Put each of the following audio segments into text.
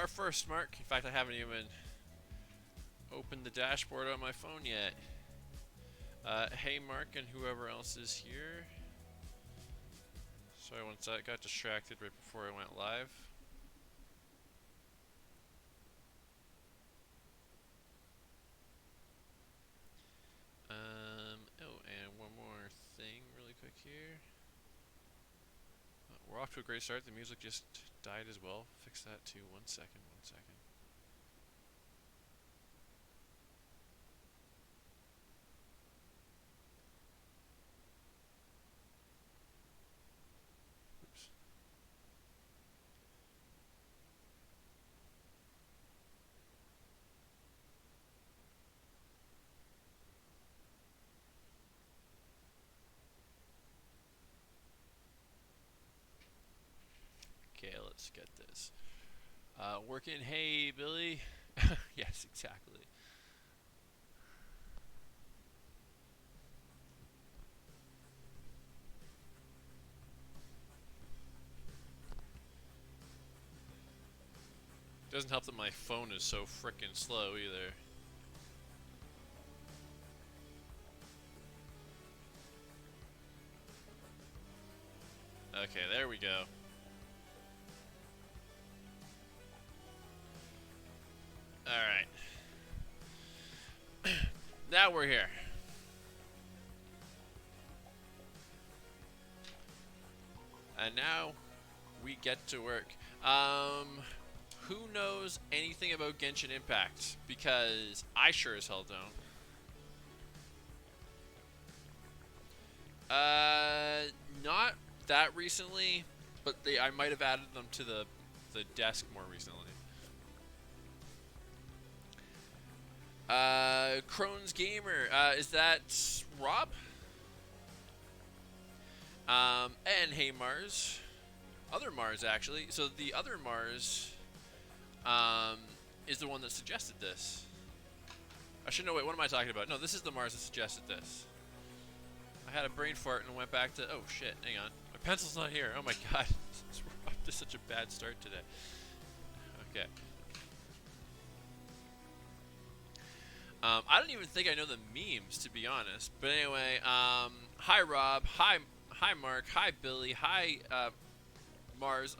far first, Mark. In fact, I haven't even opened the dashboard on my phone yet. Hey, Mark, and whoever else is here. Sorry, once I got distracted right before I went live. Oh, and one more thing really quick here. We're off to a great start. The music just died as well. Fix that too. 1 second, 1 second. Oops. Okay, let's get this. Working. Hey, Billy. Yes, exactly. Doesn't help that my phone is so frickin' slow either. Okay, there we go. Alright. Now we're here. And now we get to work. Who knows anything about Genshin Impact? Because I sure as hell don't. Not that recently, but I might have added them to the desk more recently. Crohn's Gamer, is that Rob? And hey Mars. Other Mars, actually. So the other Mars, is the one that suggested this. Actually, no, wait, what am I talking about? No, this is the Mars that suggested this. I had a brain fart and went back to, oh shit, hang on. My pencil's not here. Oh my god. We're off to such a bad start today. Okay. I don't even think I know the memes, to be honest. But anyway, hi Rob, hi Mark, hi Billy, hi Mars.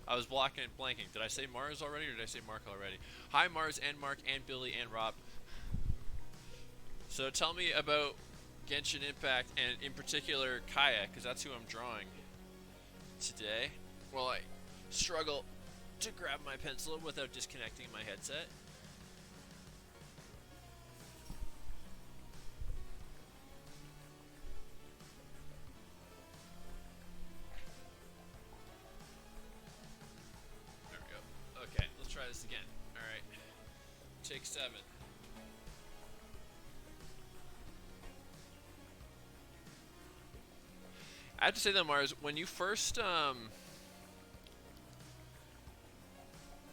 I was blanking. Did I say Mars already, or did I say Mark already? Hi Mars and Mark and Billy and Rob. So tell me about Genshin Impact, and in particular Kaya, because that's who I'm drawing today. While I struggle to grab my pencil without disconnecting my headset. There we go. Okay, let's try this again. Alright. Take 7. I have to say though, Mars, when you first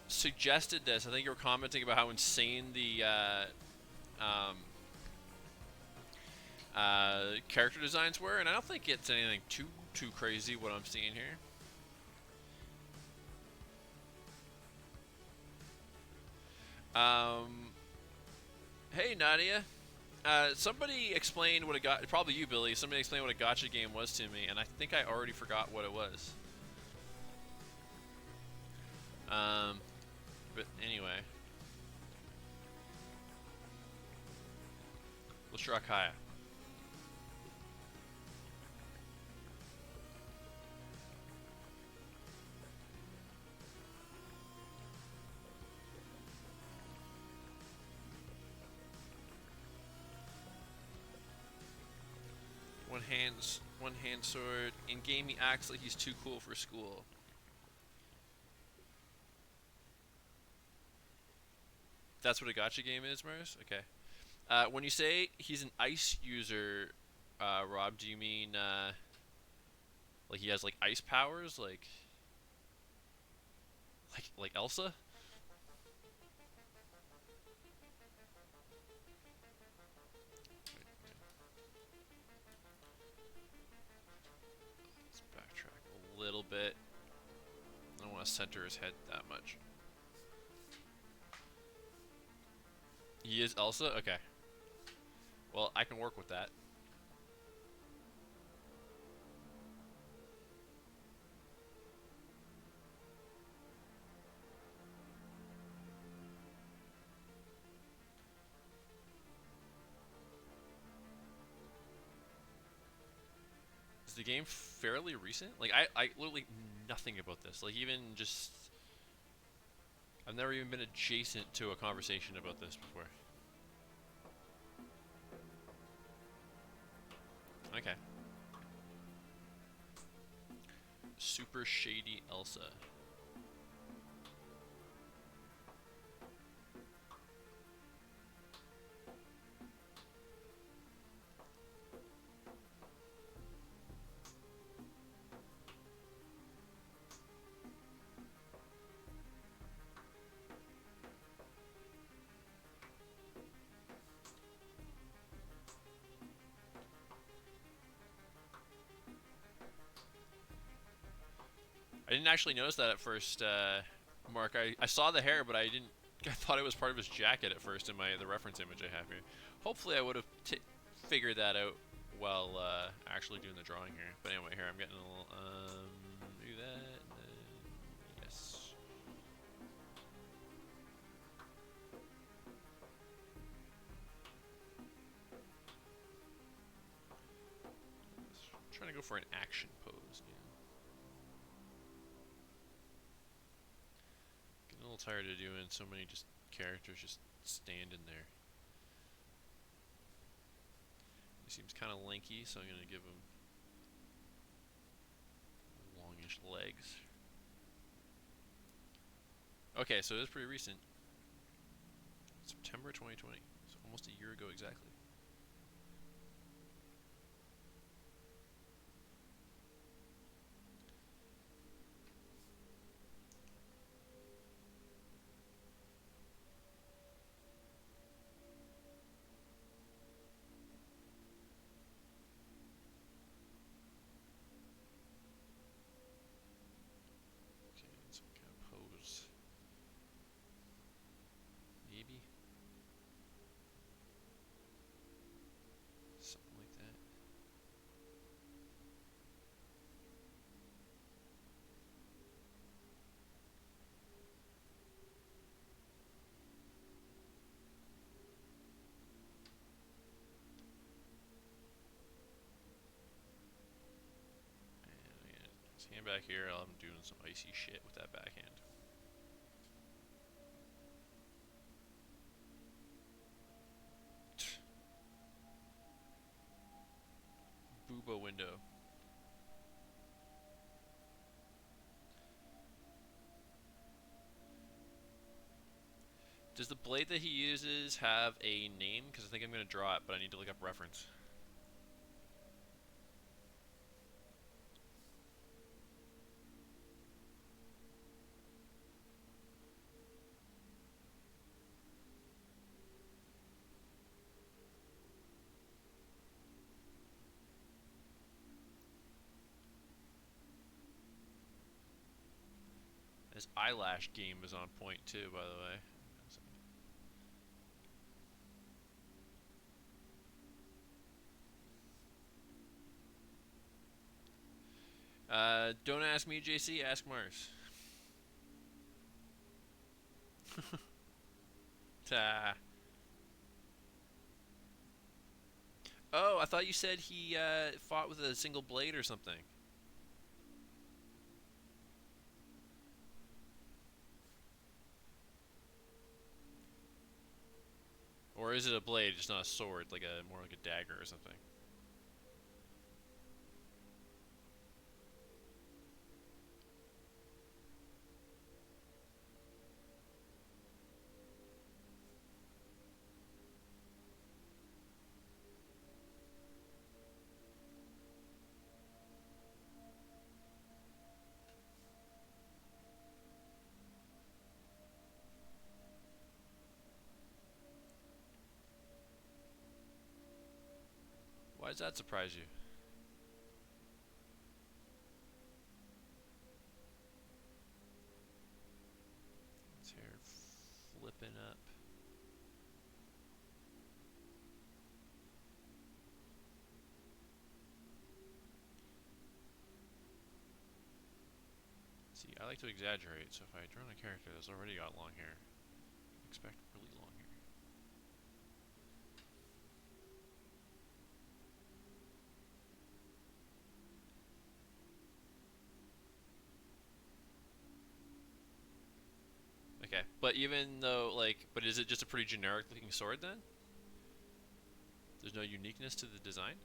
suggested this, I think you were commenting about how insane the character designs were, and I don't think it's anything too crazy what I'm seeing here. Hey Nadia. Somebody explained what probably you, Billy. Somebody explained what a gacha game was to me, and I think I already forgot what it was. But anyway, let's draw Kaya. One hand sword. In game, he acts like he's too cool for school. That's what a gacha game is, Mars? Okay. When you say he's an ice user, Rob, do you mean like he has like ice powers, like Elsa? Let's backtrack a little bit. I don't want to center his head that much. He is Elsa? Okay. Well, I can work with that. Is the game fairly recent? Like, I literally nothing about this. Like, even just... I've never even been adjacent to a conversation about this before. Okay. Super shady Elsa. I didn't actually notice that at first, Mark. I saw the hair, but I didn't. I thought it was part of his jacket at first in the reference image I have here. Hopefully, I would have figured that out while actually doing the drawing here. But anyway, here I'm getting a little do that. Yes. Trying to go for an action pose. Yeah. Getting a little tired of doing so many just characters just standing there. He seems kind of lanky, so I'm gonna give him longish legs. Okay, so it is pretty recent. September 2020. So almost a year ago exactly. Okay, some kind of pose. Maybe. Something like that. And again, his hand back here, I'm doing some icy shit with that backhand. Booba window. Does the blade that he uses have a name? Because I think I'm going to draw it, but I need to look up reference. His eyelash game is on point too, by the way. Don't ask me, JC. Ask Mars. Ta. Oh, I thought you said he fought with a single blade or something. Or is it a blade, just not a sword, like a more like a dagger or something? Why does that surprise you? His hair flipping up. See, I like to exaggerate, so if I draw a character that's already got long hair, expect really long hair. Okay, but even though, like, but is it just a pretty generic looking sword then? There's no uniqueness to the design?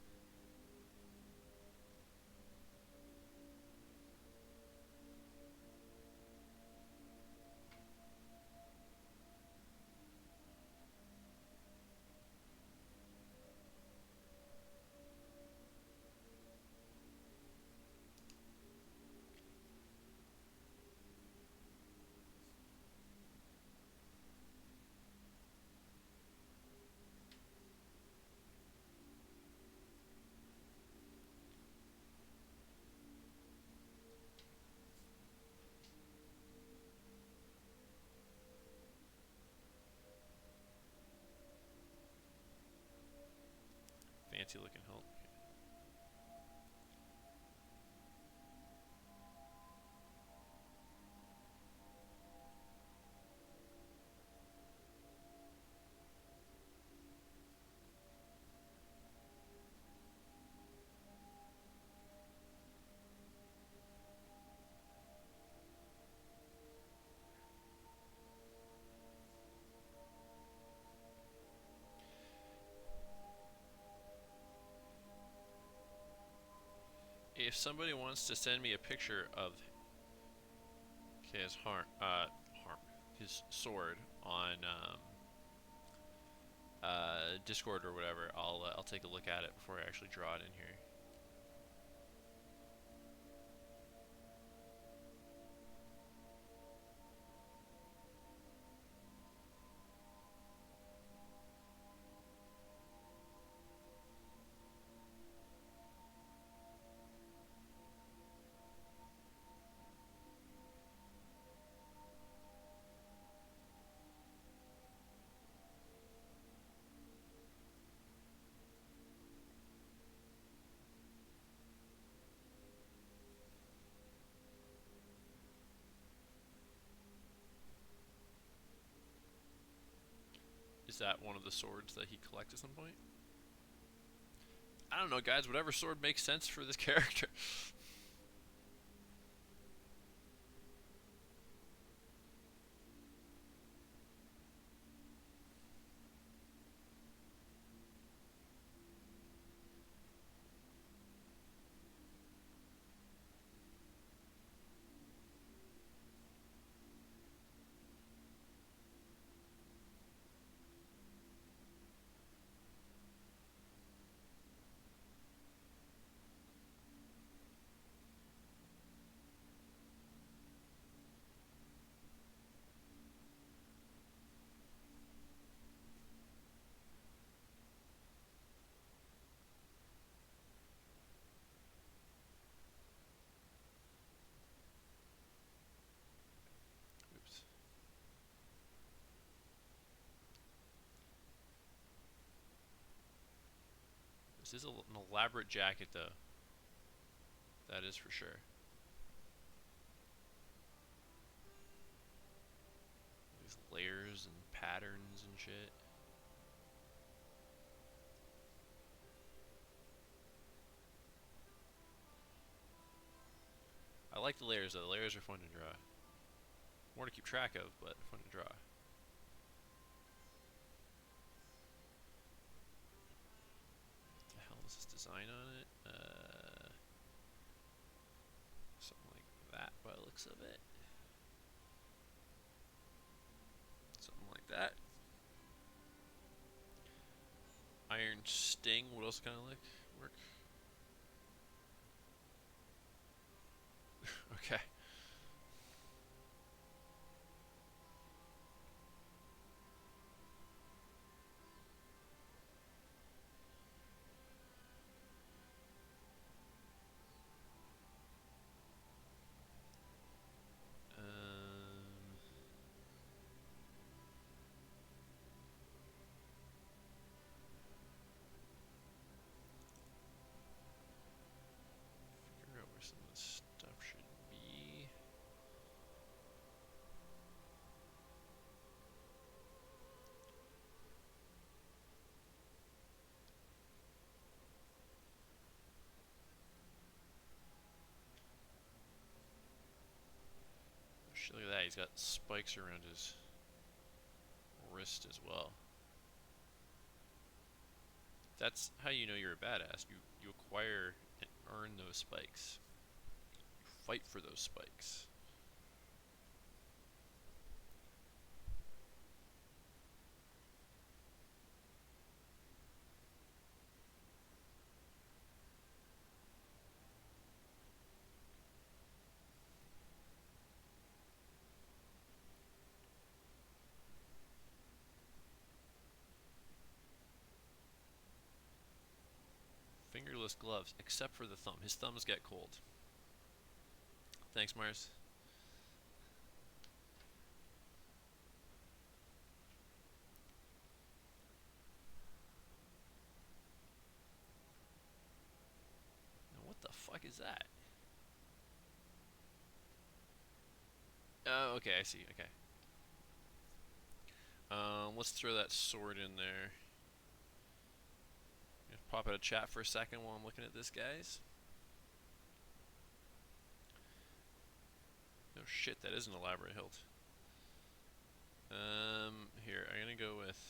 Fancy looking hilt. If somebody wants to send me a picture of his his sword on Discord or whatever, I'll take a look at it before I actually draw it in here. Is that one of the swords that he collects at some point? I don't know, guys. Whatever sword makes sense for this character. Oops. This is an elaborate jacket, though. That is for sure. These layers and patterns and shit. I like the layers, though. The layers are fun to draw. More to keep track of, but fun to draw. What the hell is this design on it? Something like that by the looks of it. Something like that. Iron Sting. What else kind of like work? Okay. Figure out where some of this stuff should be. got spikes around his wrist as well. That's how you know you're a badass. You acquire and earn those spikes. You fight for those spikes. Fingerless gloves, except for the thumb. His thumbs get cold. Thanks, Mars. Now, what the fuck is that? Oh, okay, I see. Okay. Let's throw that sword in there. Pop out a chat for a second while I'm looking at this, guys. Oh shit, that is an elaborate hilt. Here, I'm gonna go with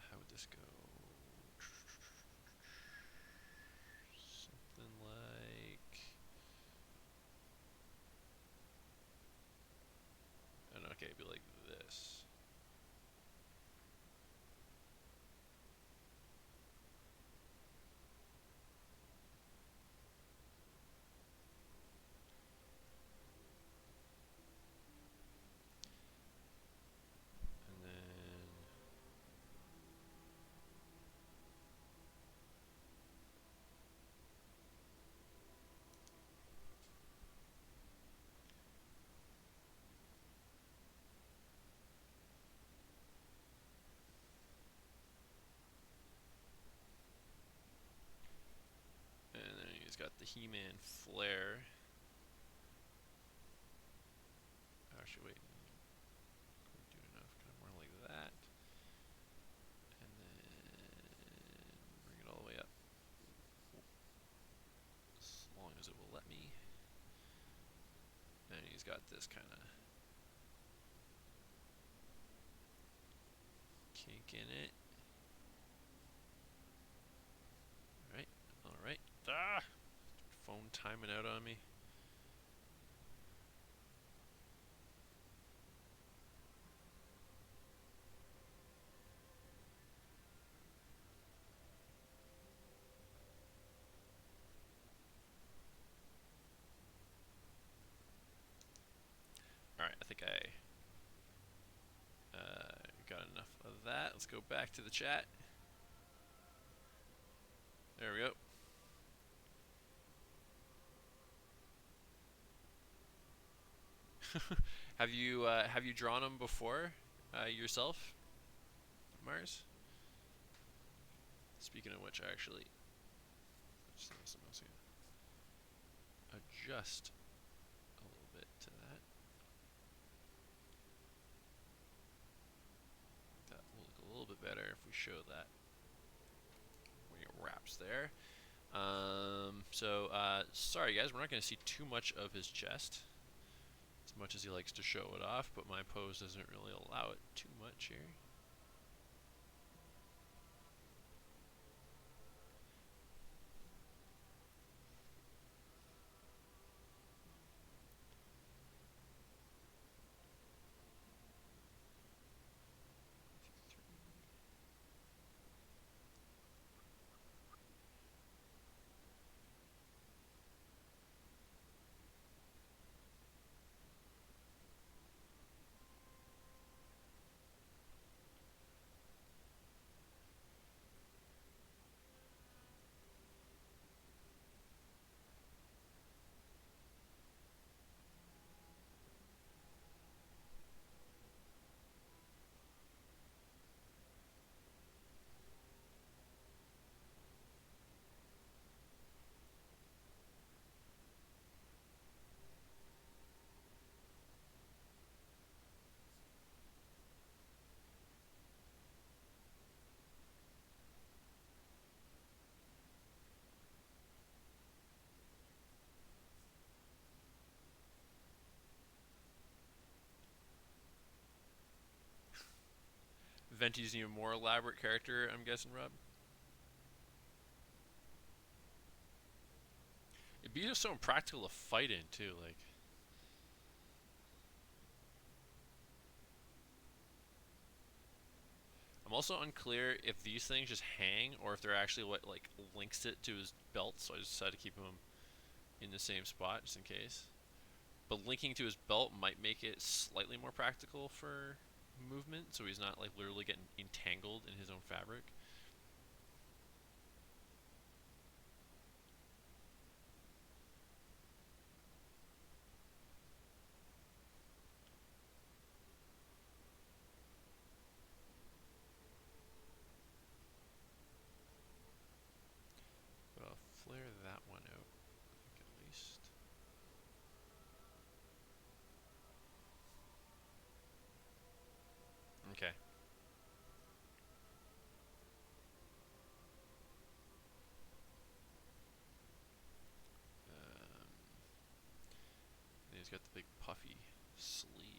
how would this go? Something like, I don't know, okay, it'd be like this. And then he's got the He-Man flare. Actually, wait. Couldn't do enough. Kind of more like that. And then bring it all the way up. As long as it will let me. And he's got this kind of kink in it. Alright, alright. Ah! Phone timing out on me. Alright, I think I got enough of that. Let's go back to the chat. There we go. Have you drawn them before yourself, Mars? Speaking of which, I actually adjust a little bit to that. That will look a little bit better if we show that when it wraps there. Sorry guys, we're not going to see too much of his chest, as much as he likes to show it off, but my pose doesn't really allow it too much here. Venti's an even more elaborate character, I'm guessing, Rob. It'd be just so impractical to fight in too. Like, I'm also unclear if these things just hang or if they're actually what like links it to his belt. So I just decided to keep him in the same spot just in case. But linking to his belt might make it slightly more practical for movement, so he's not like literally getting entangled in his own fabric. But I'll flare that one out, I think at least. Okay. Then he's got the big puffy sleeves. Then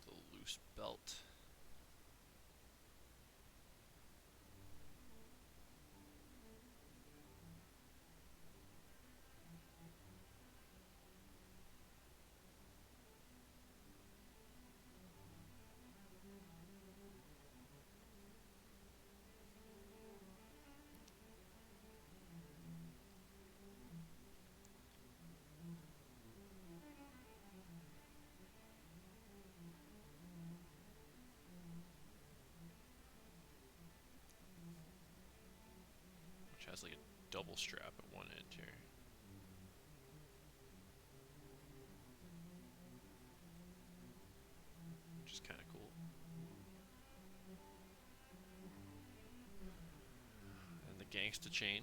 the loose belt. Which has like a double strap at one end here. Which is kind of cool. And the gangsta chain.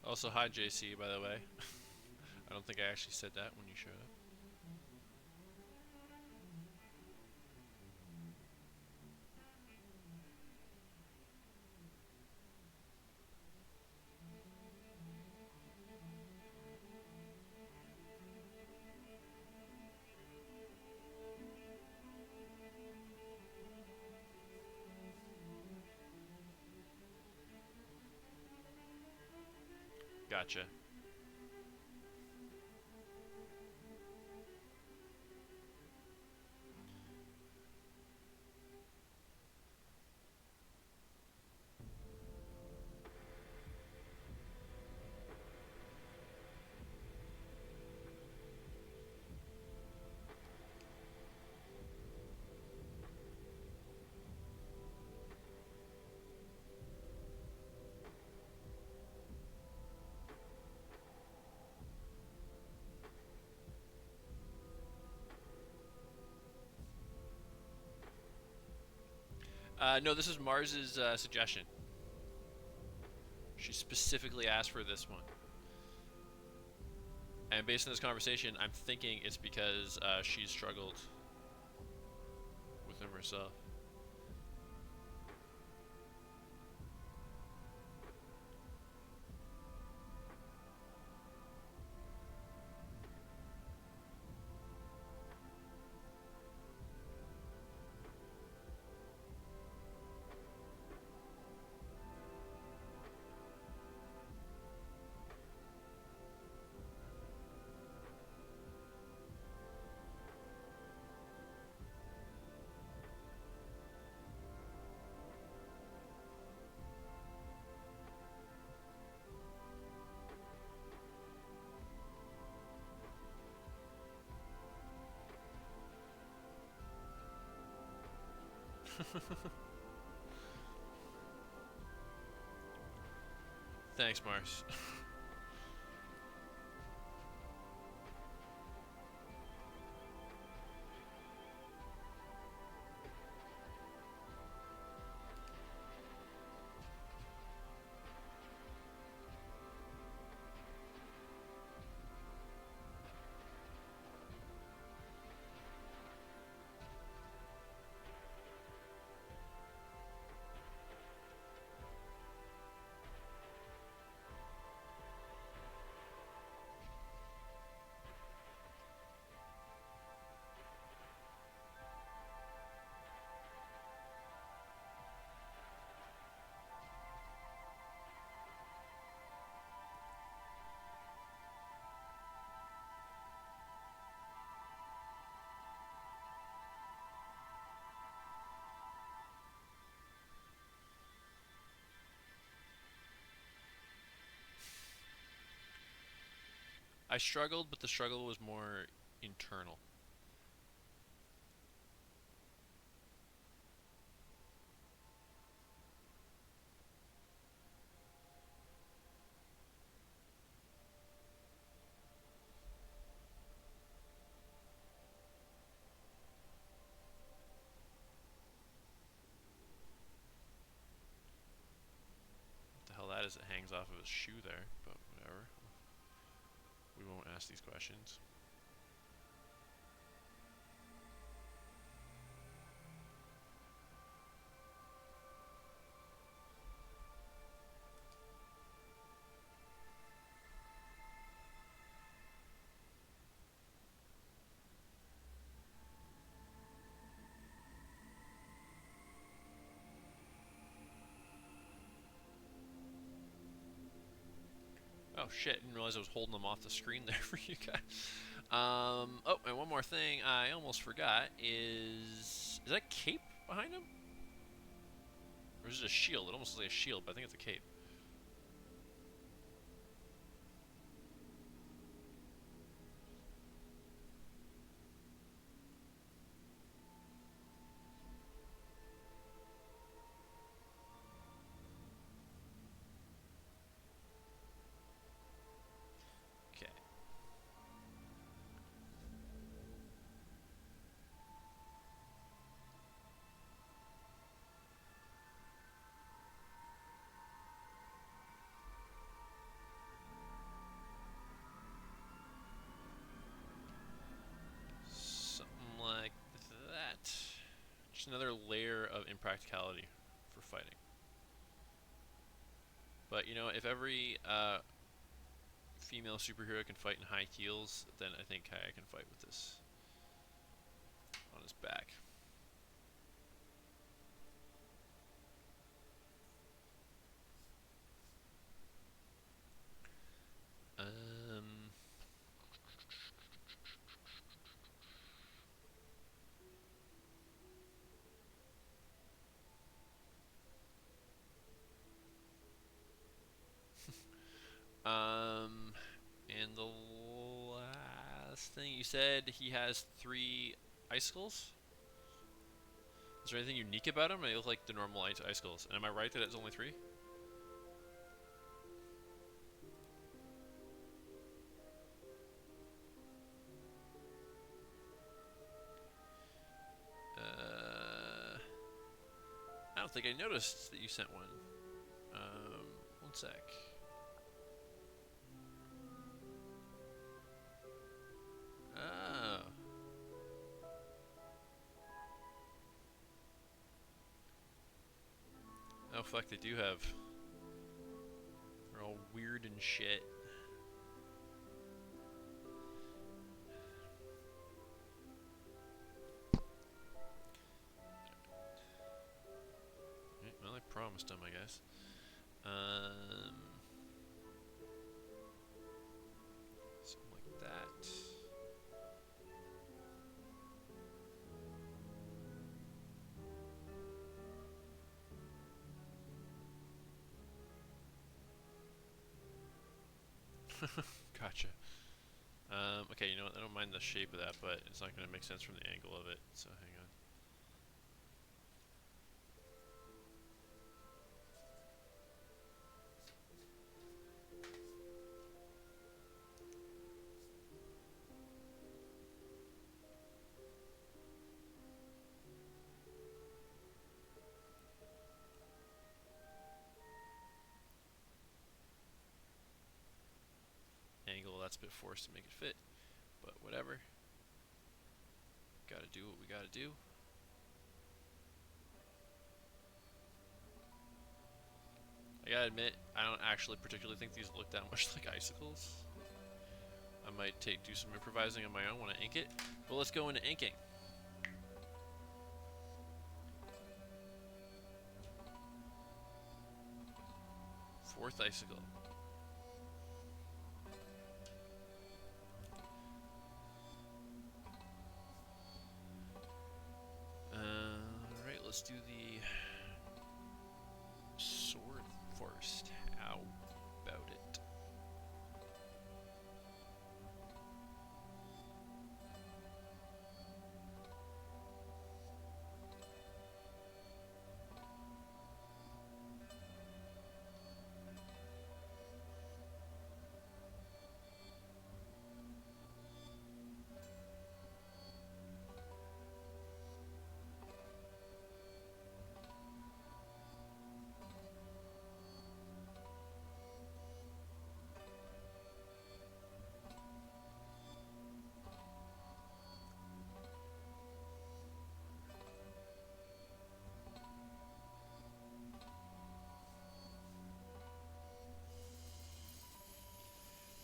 Also, hi JC, by the way. I don't think I actually said that when you showed up. Gotcha. No, this is Mars's suggestion. She specifically asked for this one. And based on this conversation, I'm thinking it's because she's struggled with him herself. Thanks, Mars. I struggled, but the struggle was more internal. What the hell that is? It hangs off of his shoe there, but whatever. We won't ask these questions. Oh shit, didn't realize I was holding them off the screen there for you guys. Oh, and one more thing I almost forgot is that cape behind him? Or is it a shield? It almost looks like a shield, but I think it's a cape. Okay. Something like that. Just another layer of impracticality for fighting. But you know, if every female superhero can fight in high heels, then I think Kaya can fight with this on his back. Um, and the last thing you said, he has 3 icicles. Is there anything unique about him? They look like the normal icicles. And am I right that it's only 3? I don't think I noticed that you sent one. One sec. Oh. Oh fuck, they do have. They're all weird and shit. Well, I promised them, I guess. Something like that. Gotcha. Okay, you know what? I don't mind the shape of that, but it's not going to make sense from the angle of it. So hang on. that's a bit forced to make it fit, but whatever. Gotta do what we gotta do. I gotta admit, I don't actually particularly think these look that much like icicles. I might do some improvising on my own when I ink it, but let's go into inking. Fourth icicle. Alright, let's do the sword first. How about it?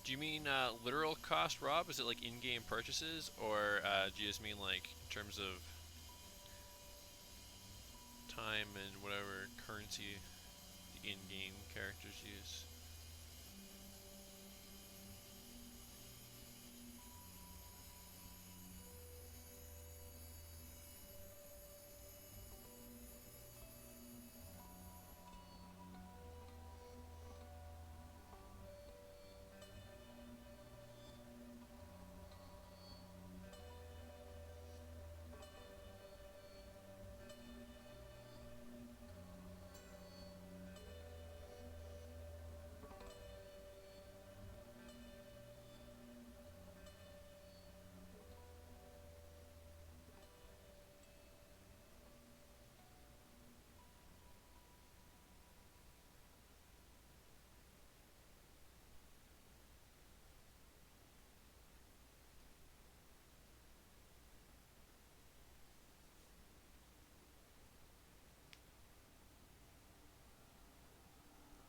Do you mean literal cost, Rob? Is it like in-game purchases, or do you just mean like in terms of time and whatever currency the in-game characters use?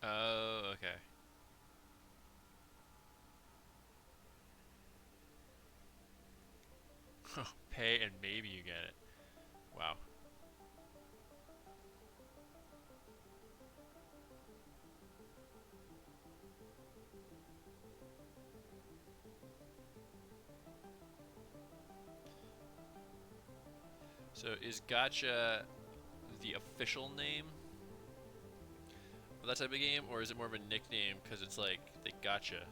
Oh, okay. Pay and maybe you get it. Wow. So is Gotcha the official name of that type of game, or is it more of a nickname because it's like they gotcha?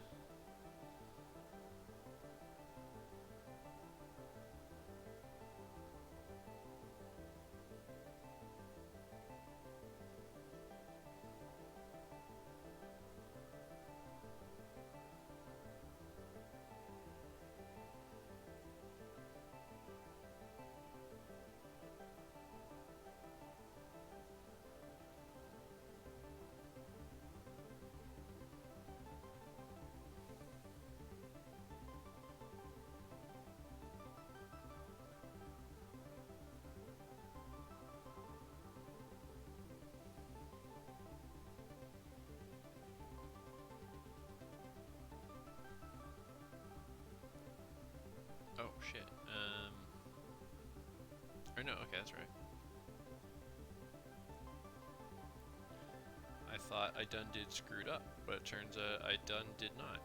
Oh shit. Or no, okay, that's right. I thought I done did screwed up, but it turns out I done did not.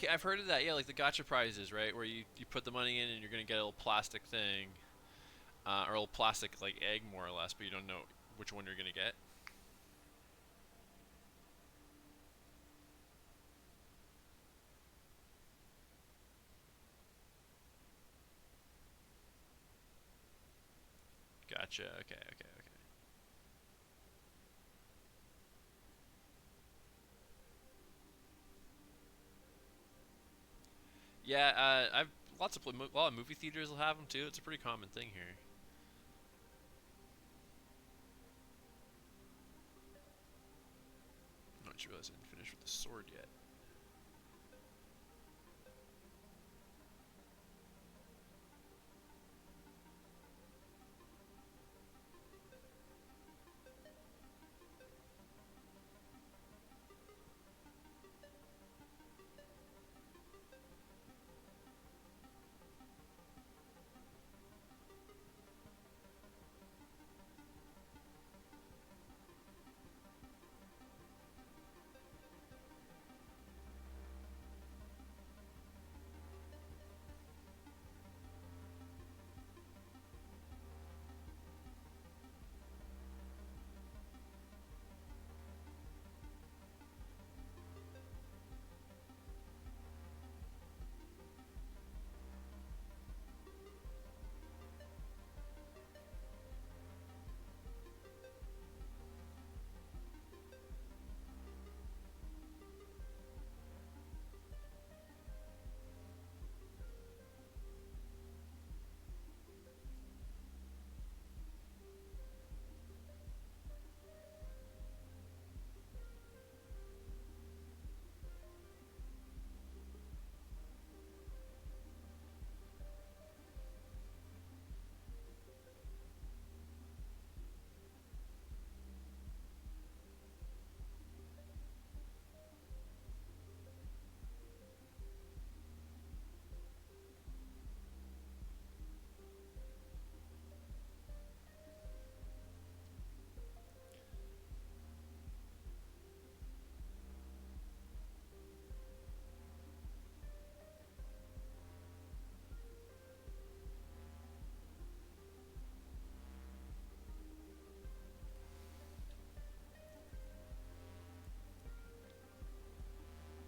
okay, I've heard of that. Yeah, like the gotcha prizes, right? Where you put the money in and you're gonna get a little plastic thing, or a little plastic like egg, more or less, but you don't know which one you're gonna get. Gotcha. Okay. Okay. Okay. Yeah. I've lots of a lot of movie theaters will have them too. It's a pretty common thing here. I just realized I didn't finish with the sword yet.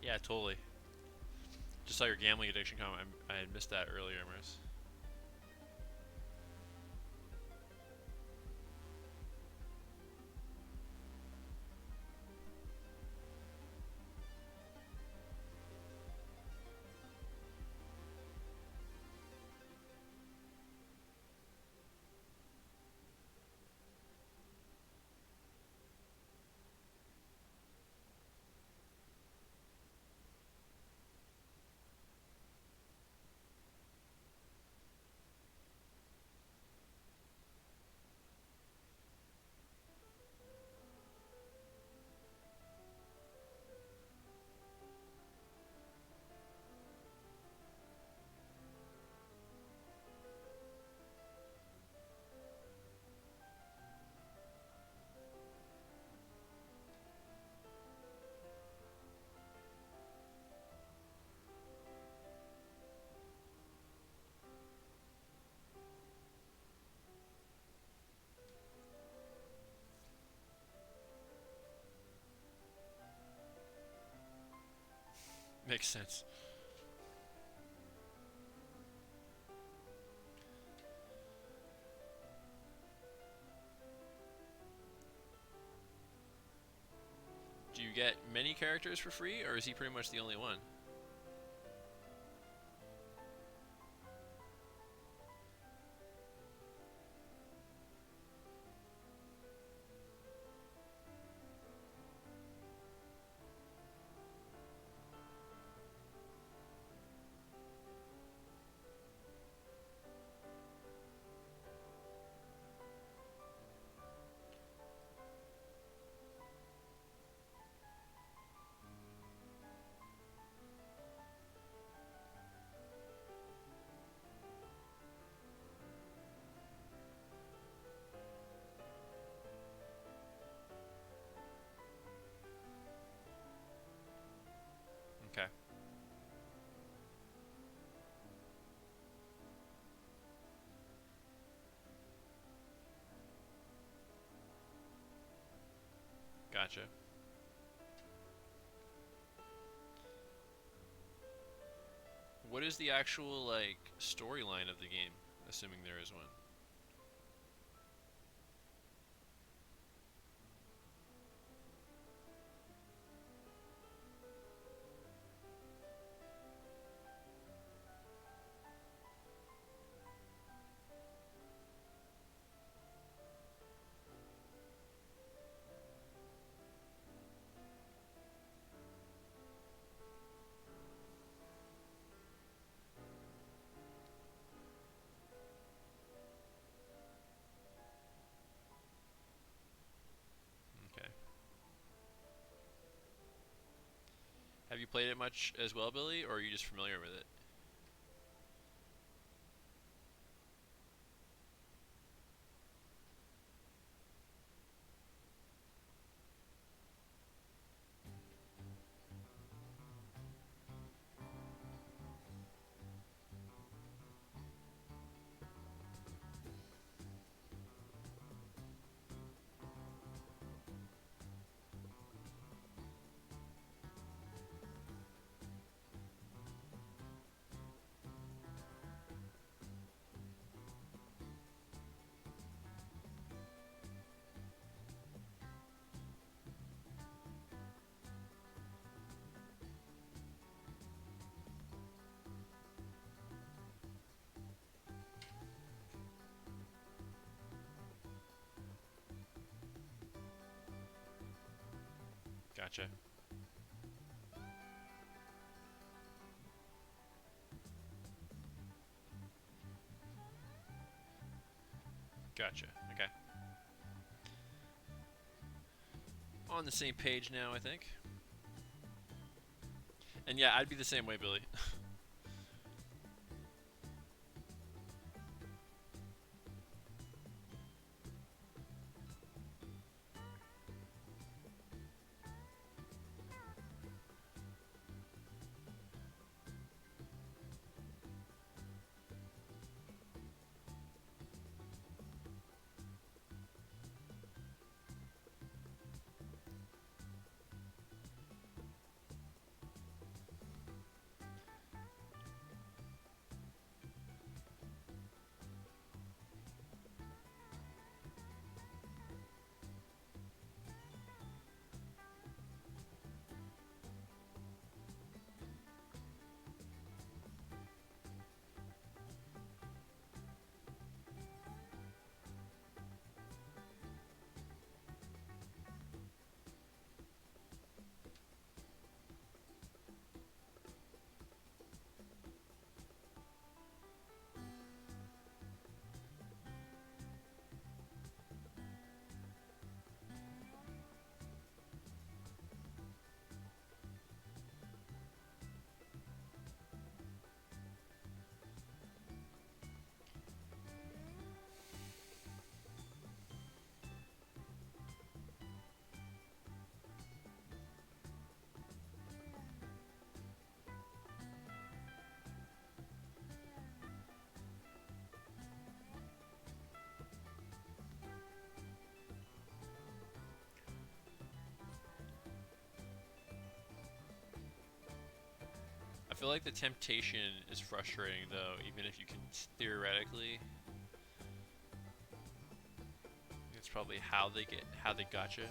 Yeah, totally. Just saw your gambling addiction comment. I had missed that earlier, Maris. Makes sense. Do you get many characters for free, or is he pretty much the only one? Gotcha. What is the actual like storyline of the game? Assuming there is one. Okay. Have you played it much as well, Billy, or are you just familiar with it? Gotcha. Gotcha. Okay. On the same page now, I think. And yeah, I'd be the same way, Billy. I feel like the temptation is frustrating though, even if you can theoretically. It's probably how they got you.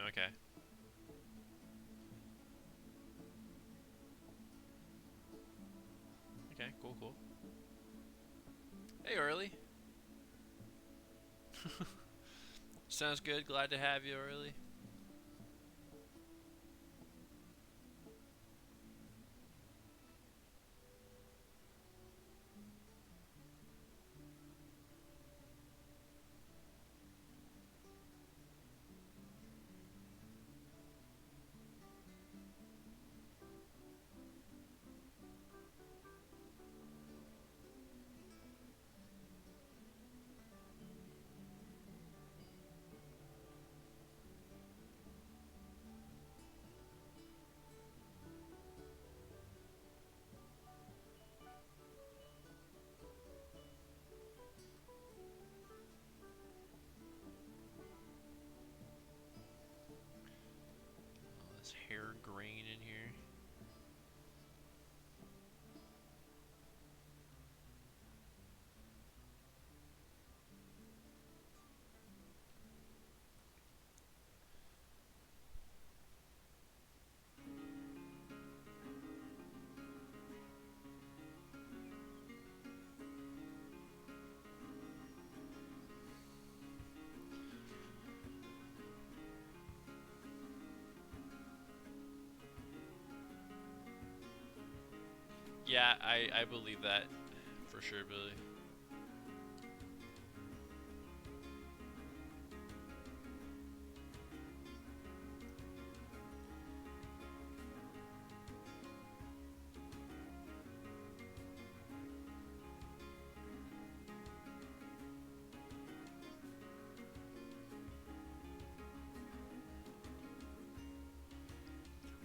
Okay. Okay, cool, cool. Hey, Early. Sounds good. Glad to have you, Early. All this hair grain in here. Yeah, I believe that for sure, Billy.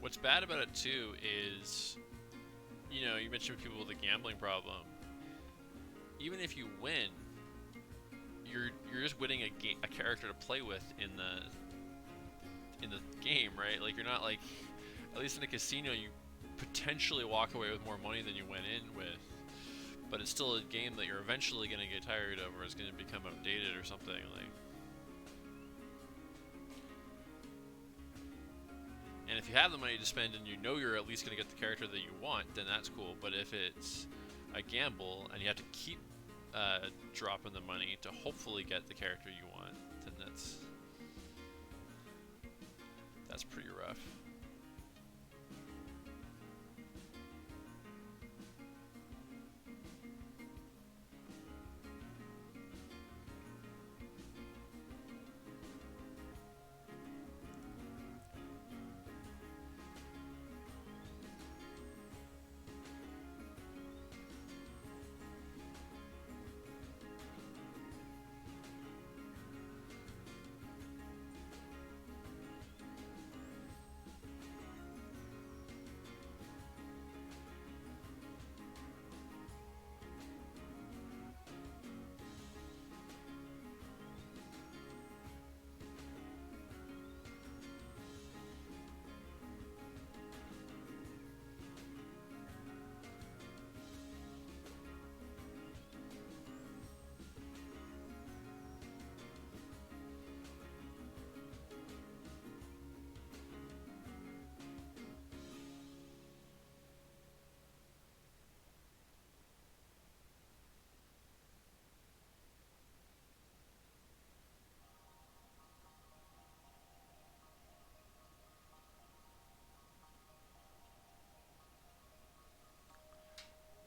What's bad about it too is, you know, you mentioned people with a gambling problem. Even if you win, you're just winning a character to play with in the game, right? Like you're not like, at least in a casino, you potentially walk away with more money than you went in with, but it's still a game that you're eventually gonna get tired of, or it's gonna become outdated or something. Like, and if you have the money to spend and you know you're at least gonna get the character that you want, then that's cool. But if it's a gamble and you have to keep dropping the money to hopefully get the character you want, then that's pretty rough.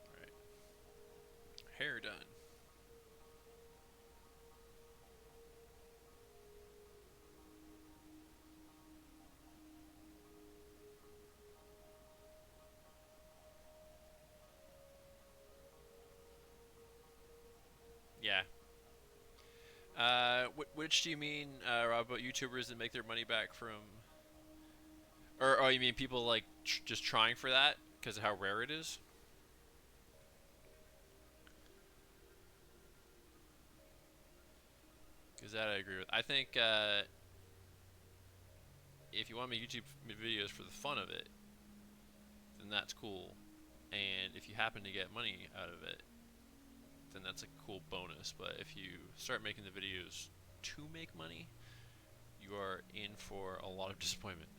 All right, hair done. Yeah. Which do you mean, Rob, about YouTubers that make their money back from, or oh, you mean people like just trying for that because of how rare it is? Because that I agree with. I think if you want to make YouTube videos for the fun of it, then that's cool. And if you happen to get money out of it, then that's a cool bonus. But if you start making the videos to make money, you you are in for a lot of disappointment.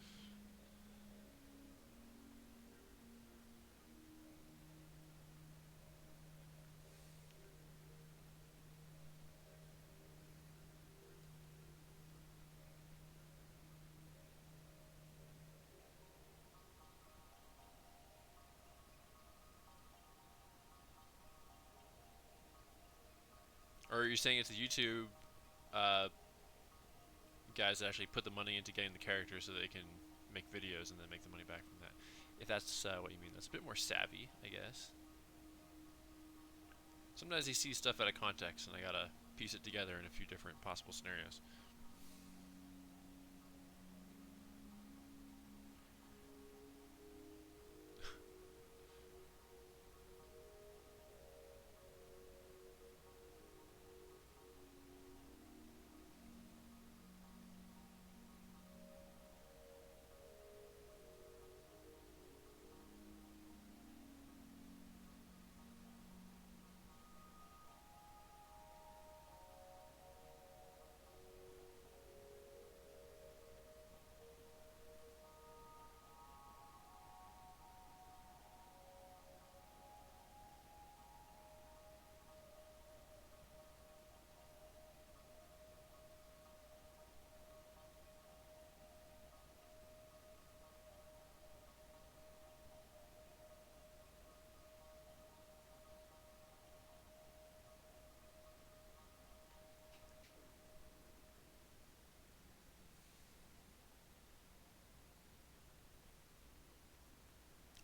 Or you're saying it's the YouTube uh, guys that actually put the money into getting the characters so they can make videos and then make the money back from that. If that's what you mean, that's a bit more savvy, I guess. Sometimes he sees stuff out of context, and I gotta piece it together in a few different possible scenarios.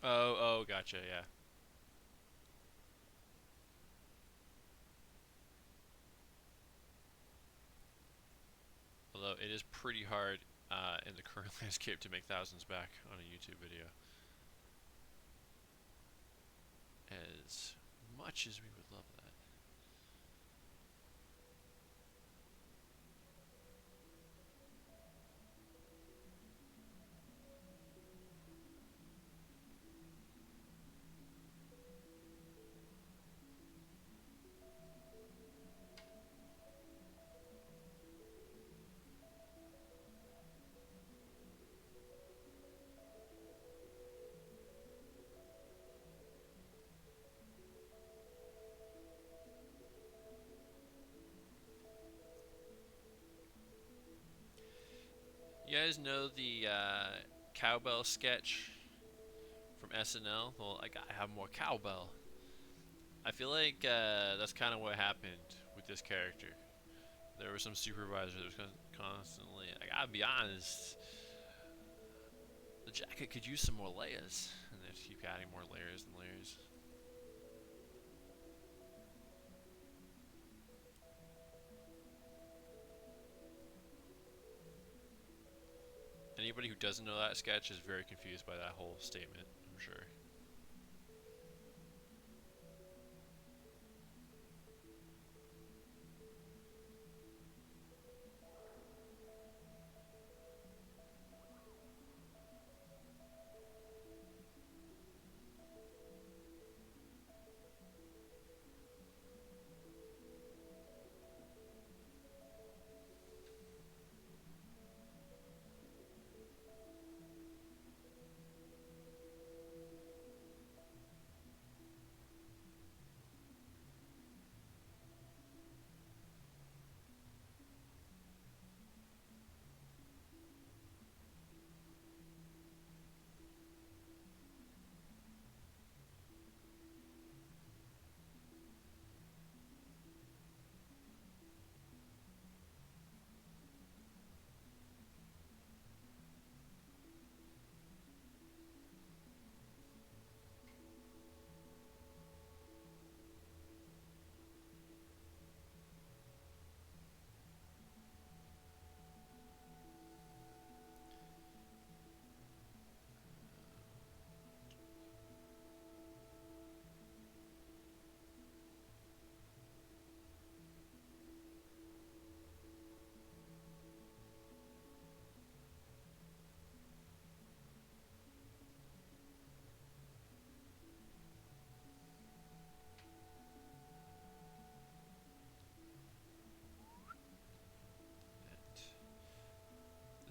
Oh, gotcha, yeah. Although it is pretty hard in the current landscape to make thousands back on a YouTube video. As much as we would love that. You guys know the cowbell sketch from SNL? Well, I gotta have more cowbell. I feel like that's kind of what happened with this character. There was some supervisor that was constantly, I gotta be honest, the jacket could use some more layers. And they just keep adding more layers and layers. Anybody who doesn't know that sketch is very confused by that whole statement, I'm sure.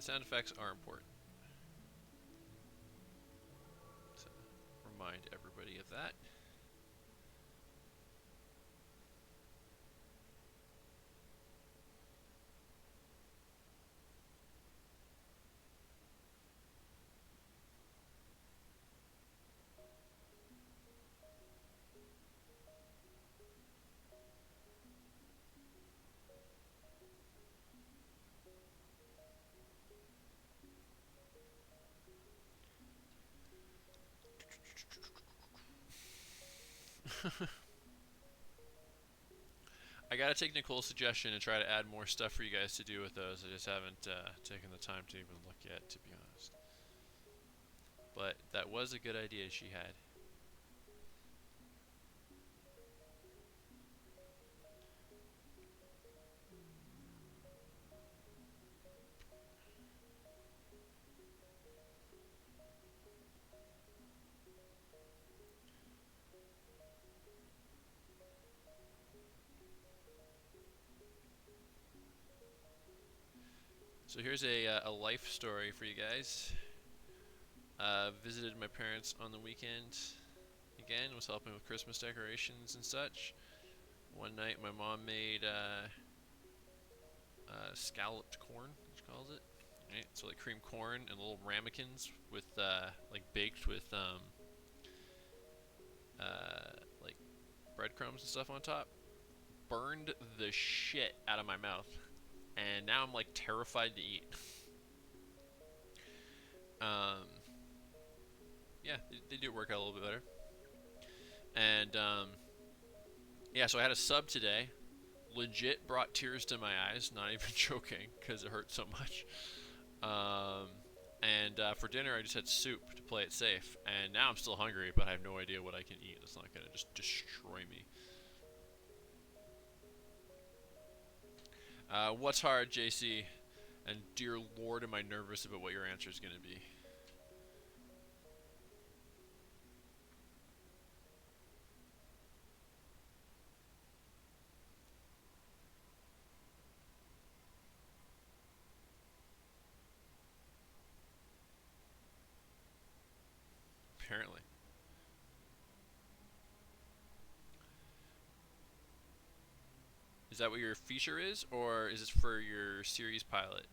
sound effects are important. So, remind everybody of that. I gotta take Nicole's suggestion and try to add more stuff for you guys to do with those. I just haven't taken the time to even look yet, to be honest. But that was a good idea she had. So here's a life story for you guys. Visited my parents on the weekend. Again, was helping with Christmas decorations and such. One night, my mom made scalloped corn, she calls it. Right? So like cream corn and little ramekins with like baked with like breadcrumbs and stuff on top. Burned the shit out of my mouth, and now I'm like terrified to eat. Yeah, they do work out a little bit better. And yeah, so I had a sub today. Legit brought tears to my eyes, not even joking, because it hurt so much. And for dinner, I just had soup to play it safe. And now I'm still hungry, but I have no idea what I can eat. It's not going to just destroy me. What's hard, JC? And dear Lord, am I nervous about what your answer is going to be. Apparently. Is that what your feature is, or is this for your series pilot?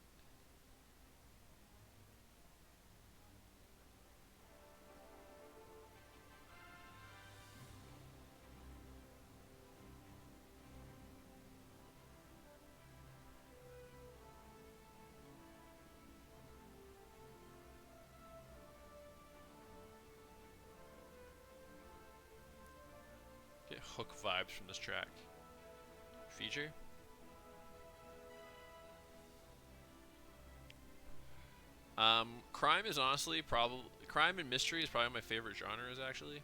Get hook vibes from this track. Feature? Crime is honestly probably crime and mystery is probably my favorite genres actually.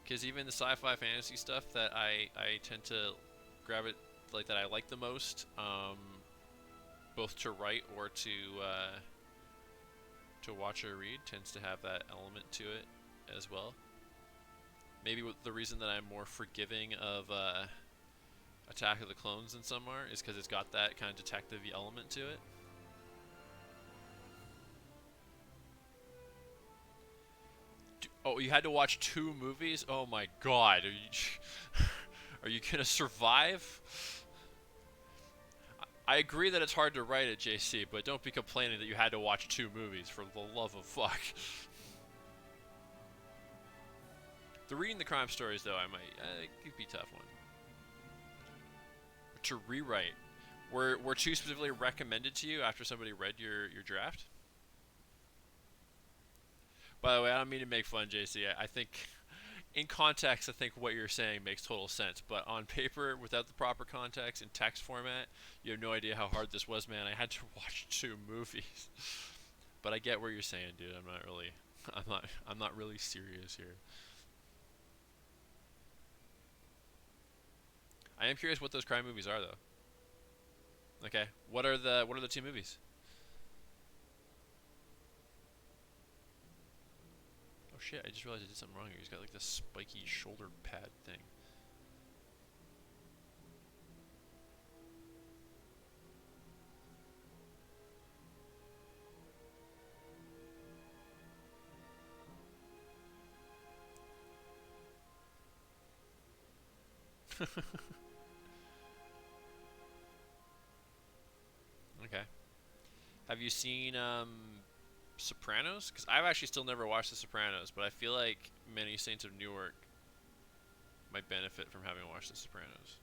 Because even the sci-fi fantasy stuff that I tend to grab it like that I like the most, both to write or to watch or read, tends to have that element to it as well. Maybe the reason that I'm more forgiving of Attack of the Clones than some are is because it's got that kind of detective-y element to it. Oh, you had to watch 2 movies? Oh my god. Are you gonna survive? I agree that it's hard to write at JC, but don't be complaining that you had to watch 2 movies, for the love of fuck. The reading the crime stories, though, it could be a tough one. To rewrite. Were 2 specifically recommended to you after somebody read your draft? By the way, I don't mean to make fun, JC. I think, in context, I think what you're saying makes total sense. But on paper, without the proper context, in text format, you have no idea how hard this was, man. I had to watch 2 movies. But I get what you're saying, dude. I'm not really serious here. I am curious what those crime movies are, though. Okay, what are the 2 movies? Oh shit! I just realized I did something wrong here. He's got like this spiky shoulder pad thing. Okay. Have you seen Sopranos? Because I've actually still never watched The Sopranos, but I feel like many Saints of Newark might benefit from having watched The Sopranos.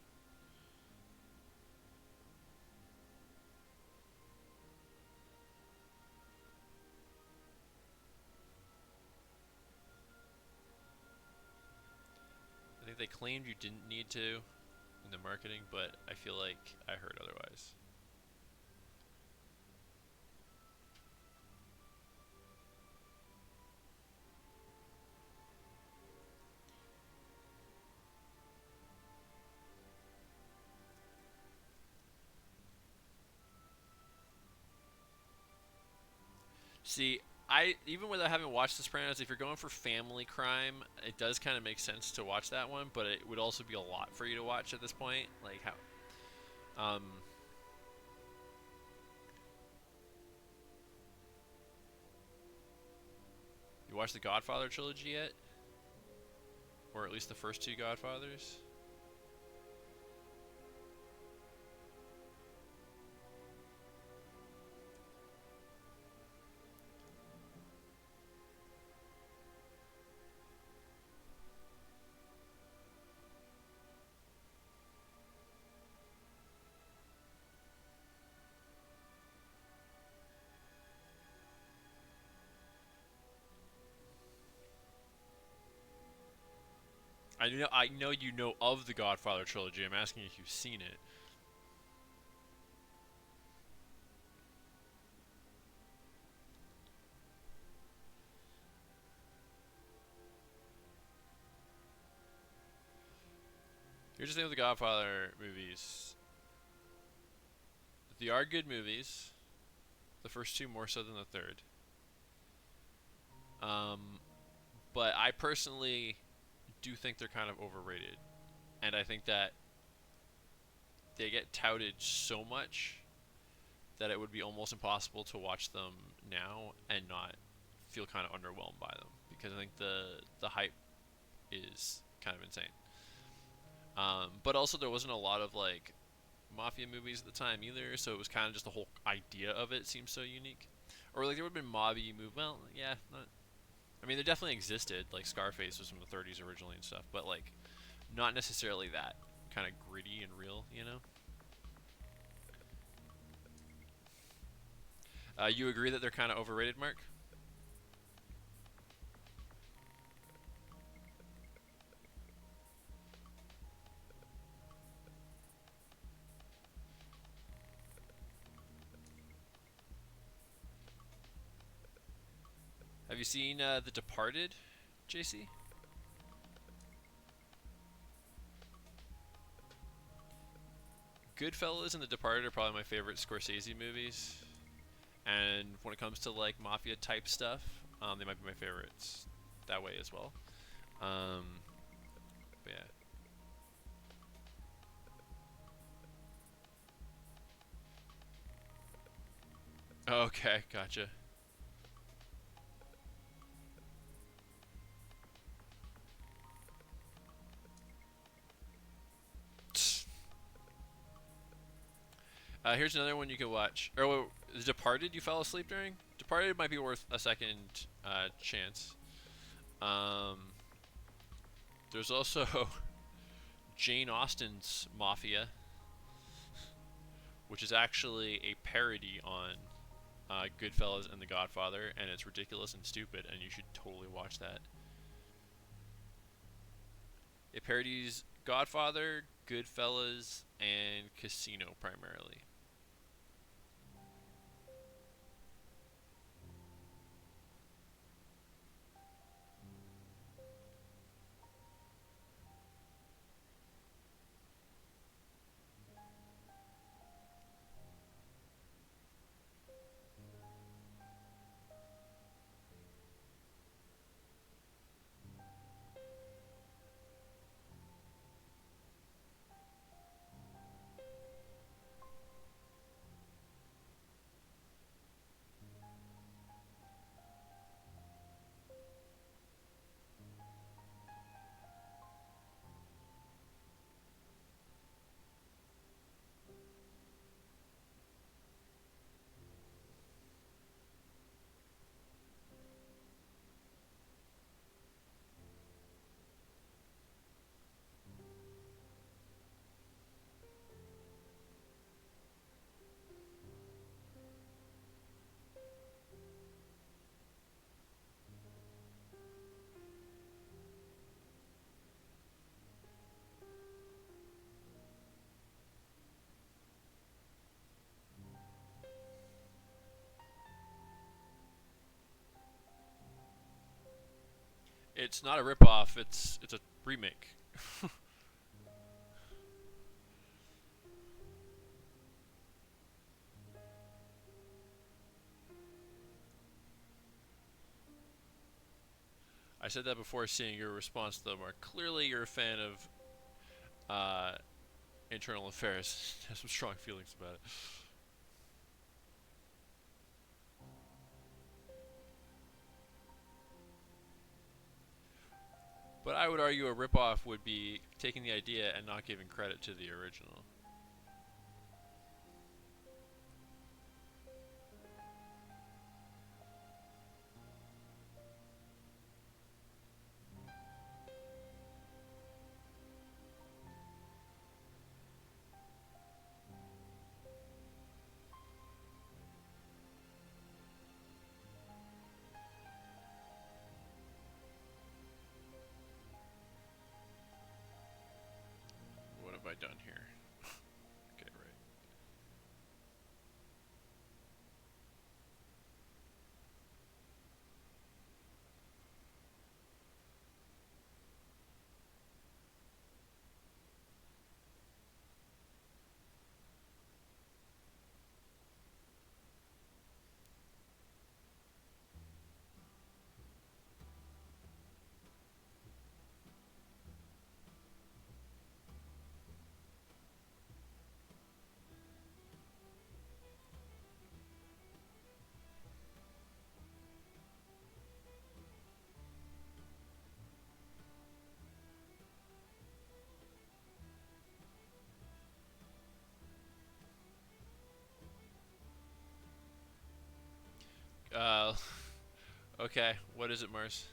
I think they claimed you didn't need to in the marketing, but I feel like I heard otherwise. See, I even without having watched The Sopranos, if you're going for family crime, it does kind of make sense to watch that one, but it would also be a lot for you to watch at this point. Like how, you watched the Godfather trilogy yet, or at least the first two Godfathers? I know you know of the Godfather trilogy. I'm asking if you've seen it. Here's the thing with the Godfather movies. They are good movies. The first two more so than the third. Um, but I personally do think they're kind of overrated, and I think that they get touted so much that it would be almost impossible to watch them now and not feel kind of underwhelmed by them because I think the hype is kind of insane. But also there wasn't a lot of like mafia movies at the time either, so it was kind of just the whole idea of it seemed so unique. Or like there would have been mobby movie. Well, yeah, not. I mean, there definitely existed. Like Scarface was from the 30s originally and stuff, but like not necessarily that kind of gritty and real, you know. You agree that they're kind of overrated, Mark? Have you seen The Departed, JC? Goodfellas and The Departed are probably my favorite Scorsese movies. And when it comes to like mafia type stuff, they might be my favorites that way as well. Um, but yeah. Okay, gotcha. Here's another one you can watch. Oh, The Departed. You fell asleep during? Departed might be worth a second chance. Um, there's also Jane Austen's Mafia, which is actually a parody on Goodfellas and The Godfather, and it's ridiculous and stupid, and you should totally watch that. It parodies Godfather, Goodfellas, and Casino primarily. It's not a ripoff. It's a remake. I said that before seeing your response, though, Mark. Clearly, you're a fan of uh, internal affairs. Has some strong feelings about it. But I would argue a ripoff would be taking the idea and not giving credit to the original. What have I done here? Okay, right. Uh, okay. What is it, Mars?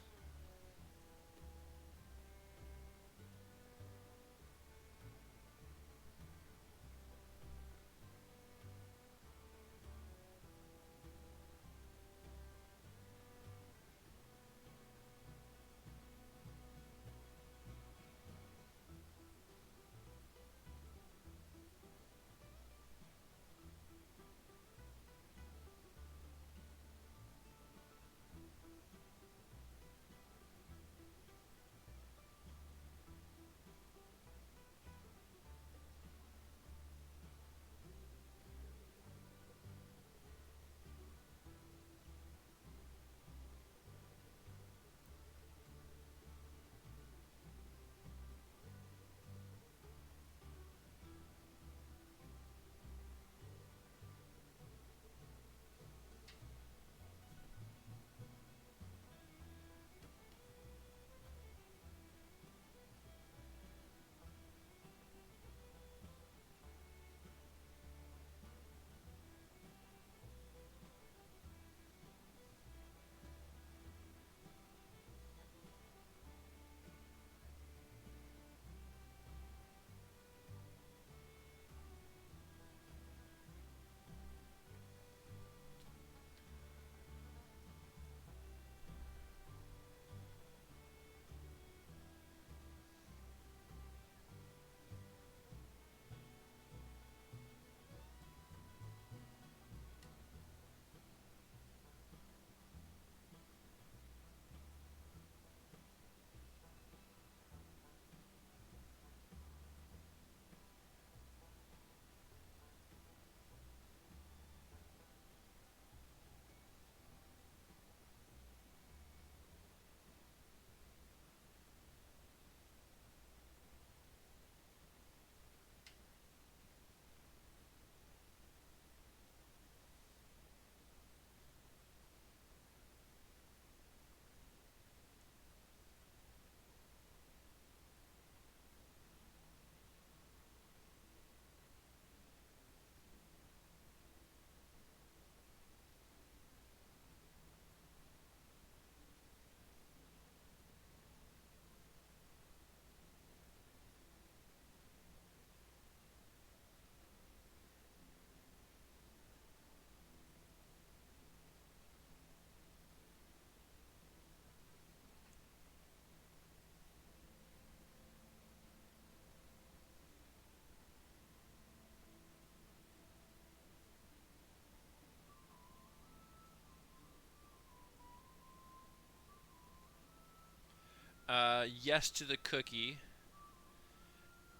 Yes to the cookie.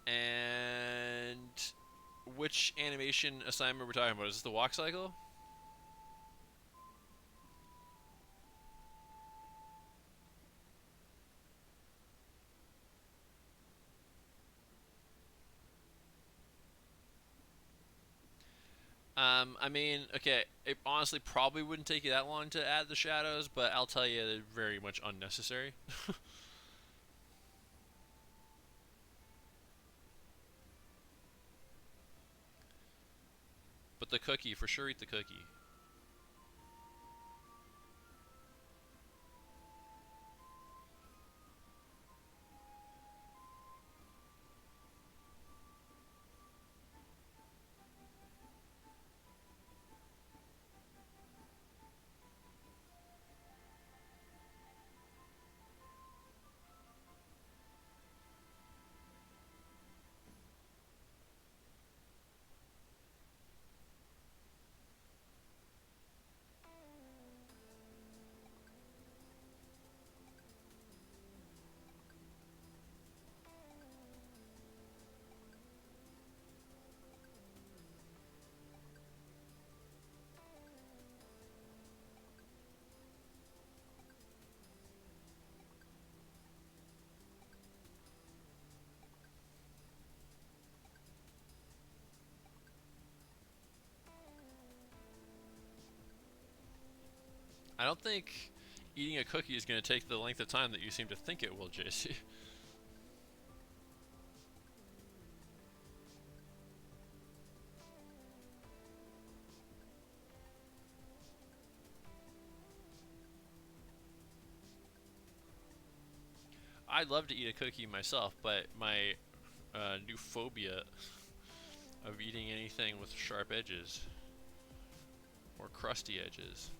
And which animation assignment we're talking about? Is this the walk cycle? I mean, okay, it honestly probably wouldn't take you that long to add the shadows, but I'll tell you, they're very much unnecessary. But the cookie, for sure, eat the cookie. I don't think eating a cookie is going to take the length of time that you seem to think it will, JC. I'd love to eat a cookie myself, but my new phobia of eating anything with sharp edges or crusty edges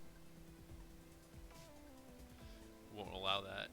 won't allow that.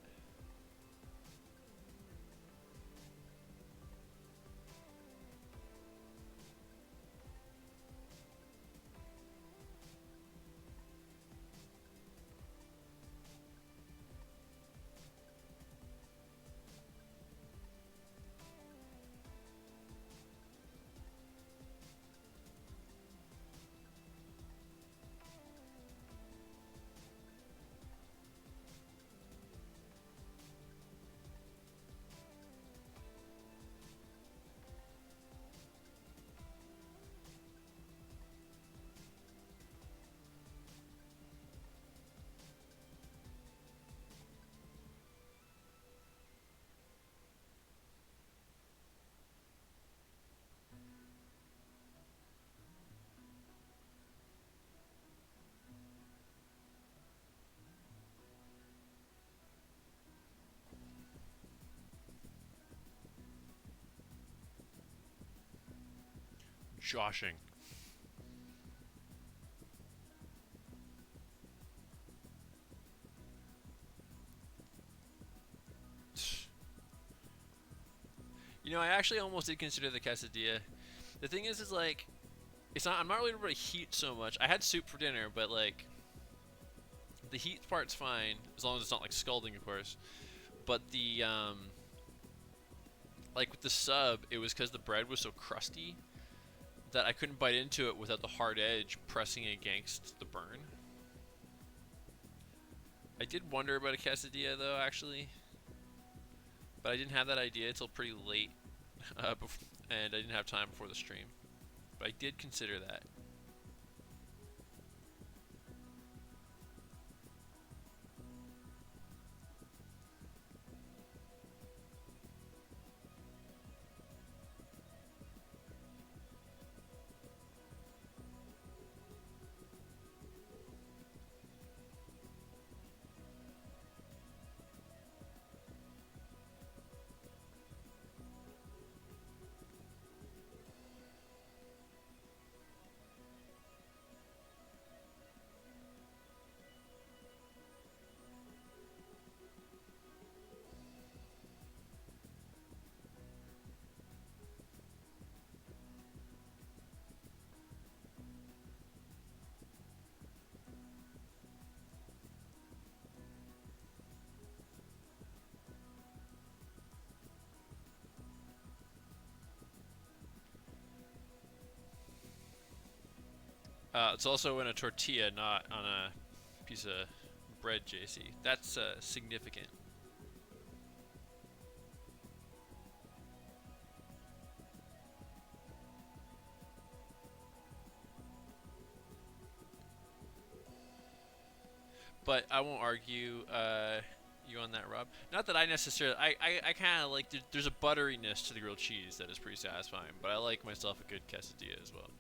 Joshing. You know, I actually almost did consider the quesadilla. The thing is like, it's not. I'm not really worried about heat so much. I had soup for dinner, but like, the heat part's fine as long as it's not like scalding, of course. But the like with the sub, it was because the bread was so crusty that I couldn't bite into it without the hard edge pressing against the burn. I did wonder about a quesadilla though, actually, but I didn't have that idea until pretty late, and I didn't have time before the stream. But I did consider that. It's also in a tortilla, not on a piece of bread, JC. That's significant. But I won't argue you on that, Rob. Not that I necessarily. I kind of like. There's a butteriness to the grilled cheese that is pretty satisfying. But I like myself a good quesadilla as well.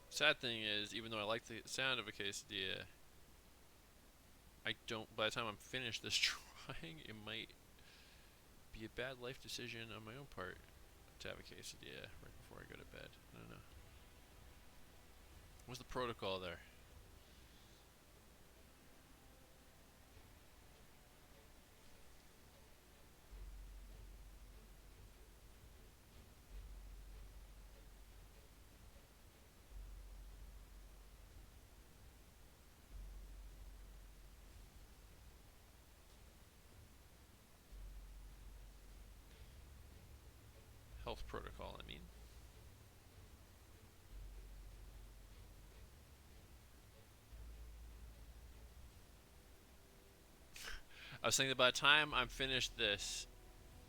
Sad thing is, even though I like the sound of a quesadilla, I don't. By the time I'm finished this trying, it might be a bad life decision on my own part to have a quesadilla right before I go to bed. I don't know. What's the protocol there? Health protocol, I mean. I was thinking that by the time I'm finished this,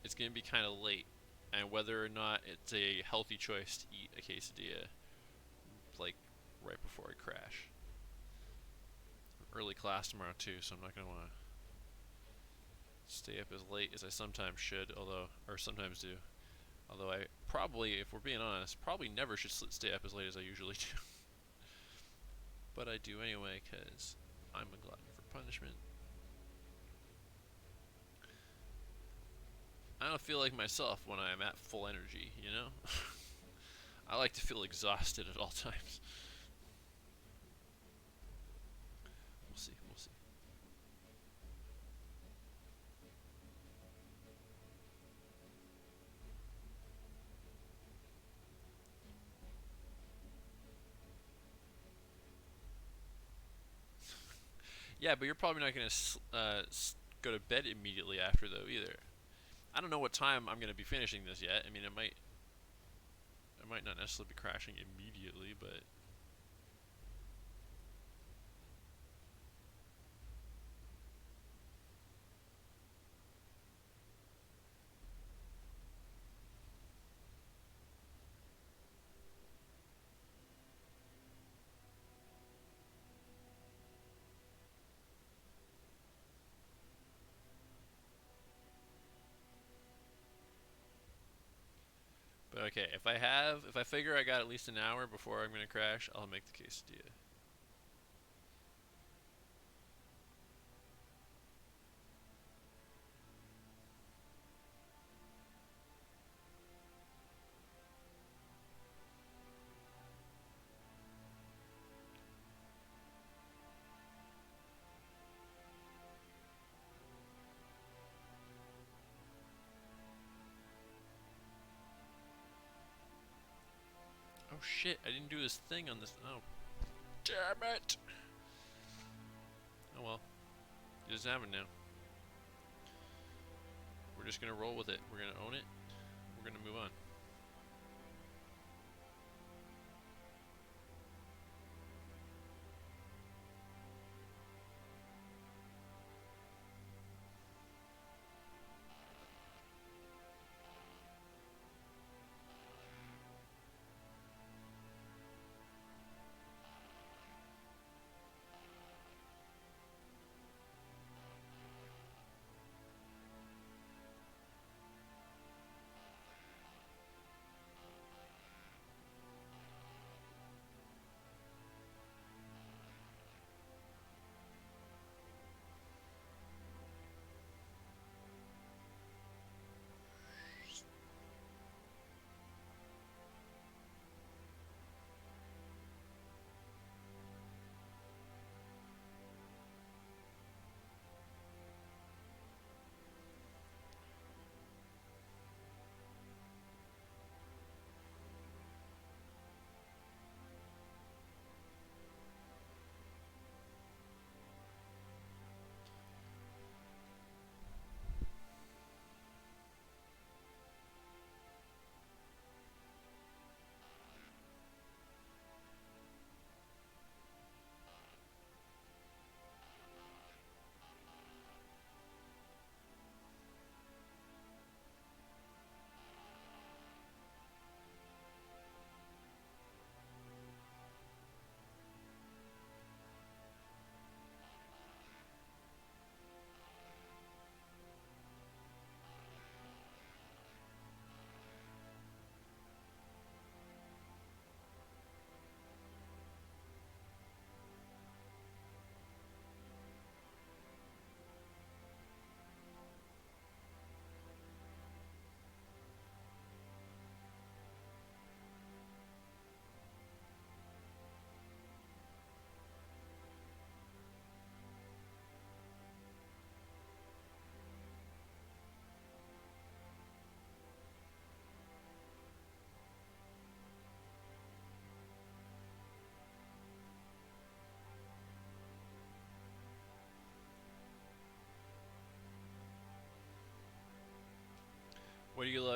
it's going to be kind of late. And whether or not it's a healthy choice to eat a quesadilla, like, right before I crash. Early class tomorrow, too, so I'm not going to want to stay up as late as I sometimes should, or sometimes do. Although I probably, if we're being honest, probably never should stay up as late as I usually do. But I do anyway, because I'm a glutton for punishment. I don't feel like myself when I am at full energy, you know? I like to feel exhausted at all times. We'll see, we'll see. Yeah, but you're probably not going to go to bed immediately after, though, either. I don't know what time I'm going to be finishing this yet. I mean, I might not necessarily be crashing immediately, but okay. If I figure I got at least an hour before I'm going to crash, I'll make the quesadilla. Oh shit! I didn't do this thing on this. Oh, damn it! Oh well, it doesn't happen now. We're just gonna roll with it. We're gonna own it. We're gonna move on.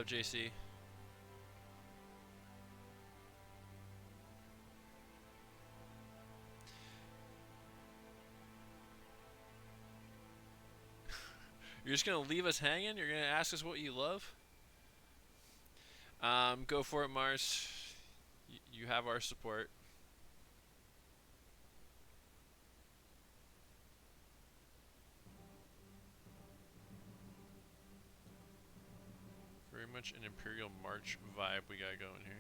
love, JC. You're just gonna leave us hanging? You're gonna ask us what you love? Go for it, Mars. You have our support. Very much an Imperial March vibe we got going here.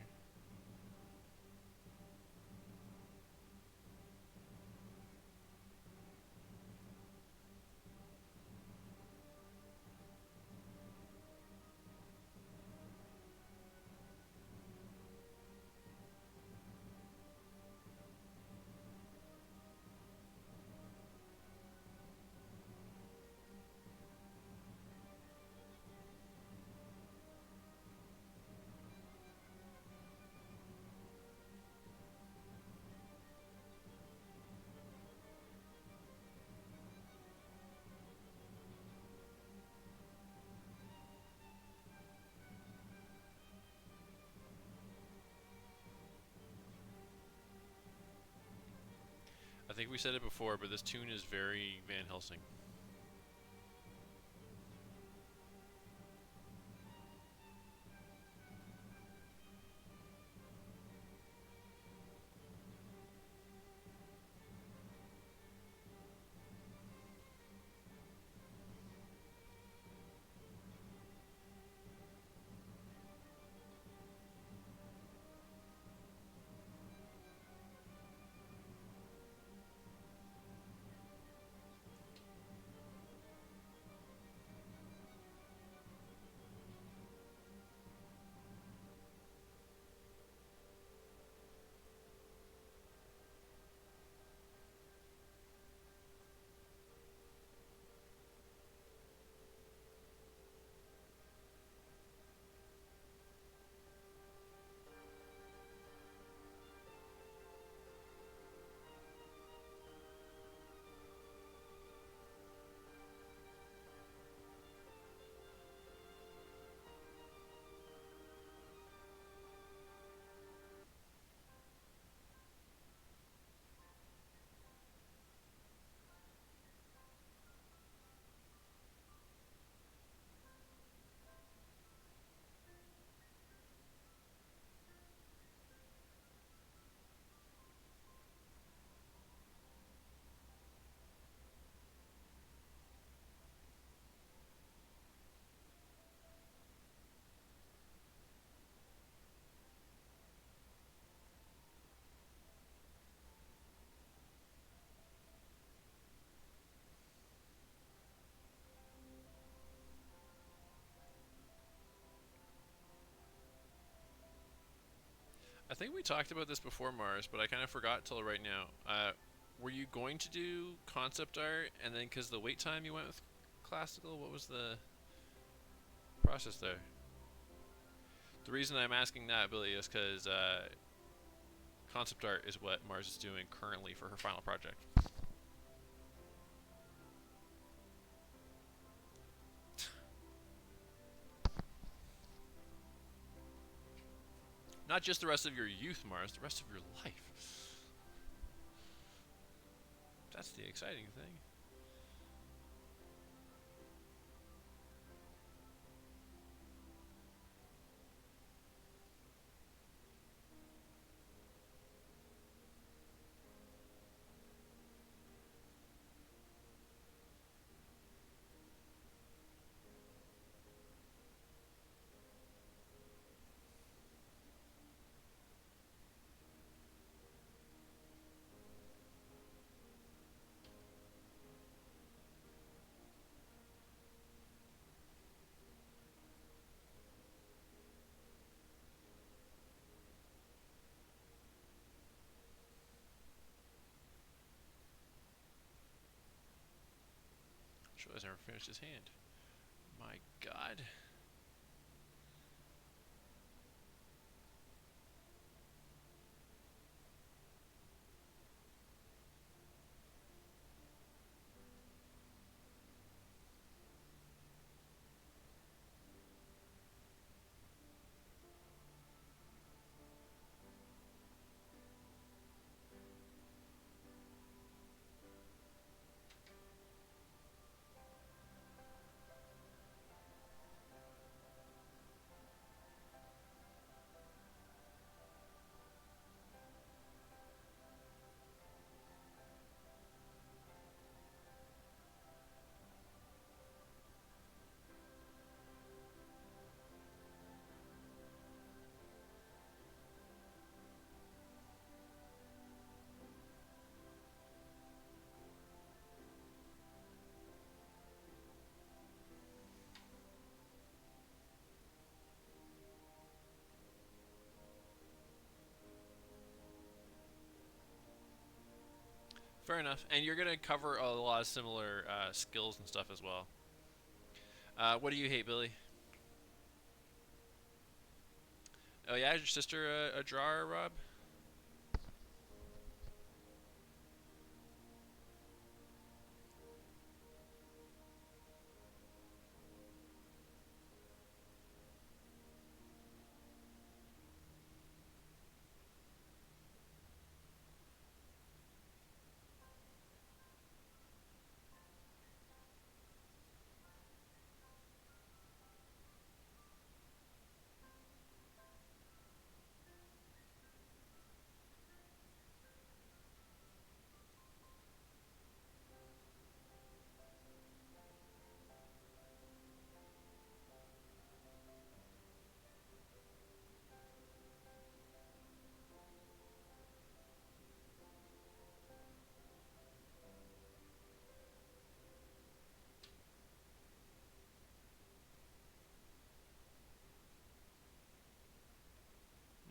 I think we said it before, but this tune is very Van Helsing. I think we talked about this before, Mars, but I kind of forgot till right now. Were you going to do concept art, and then because the wait time you went with classical? What was the process there? The reason I'm asking that, Billy, is because concept art is what Mars is doing currently for her final project. Not just the rest of your youth, Mars, the rest of your life. That's the exciting thing. Sure, has never finished his hand. My God. Fair enough. And you're gonna cover a lot of similar skills and stuff as well. What do you hate, Billy? Oh yeah, is your sister a drawer, Rob?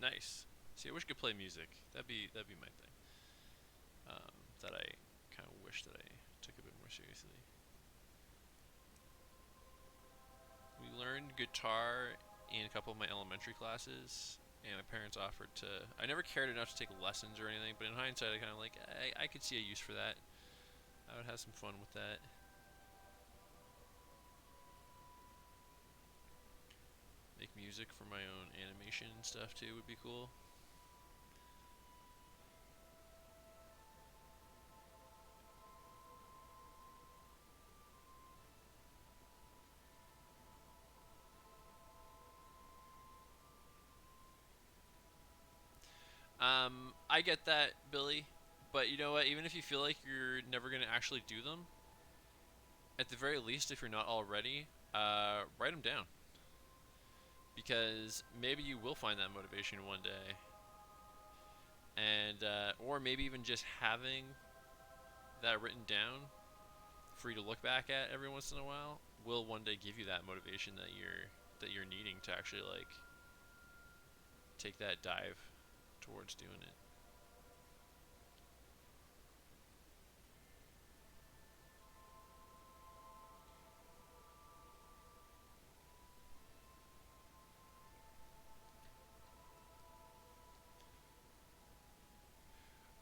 Nice. See, I wish I could play music. That'd be my thing. That I kind of wish that I took a bit more seriously. We learned guitar in a couple of my elementary classes, and my parents offered to. I never cared enough to take lessons or anything, but in hindsight, I kind of like I could see a use for that. I would have some fun with that. Make music for my own animation and stuff too would be cool. I get that, Billy, but you know what? Even if you feel like you're never gonna actually do them, at the very least, if you're not already, write them down because maybe you will find that motivation one day, and or maybe even just having that written down for you to look back at every once in a while will one day give you that motivation that you're needing to actually like take that dive towards doing it.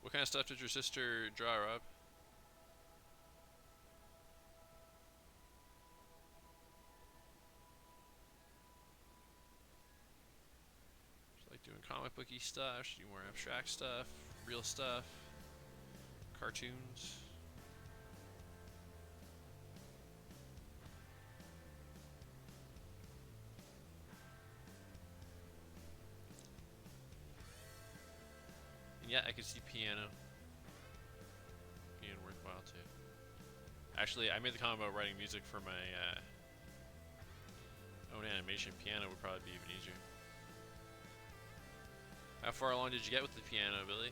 What kind of stuff did your sister draw, Rob? She like doing comic booky stuff. She do more abstract stuff, real stuff, cartoons. And yeah, I could see piano being worthwhile too. Actually, I made the comment about writing music for my own animation. Piano would probably be even easier. How far along did you get with the piano, Billy?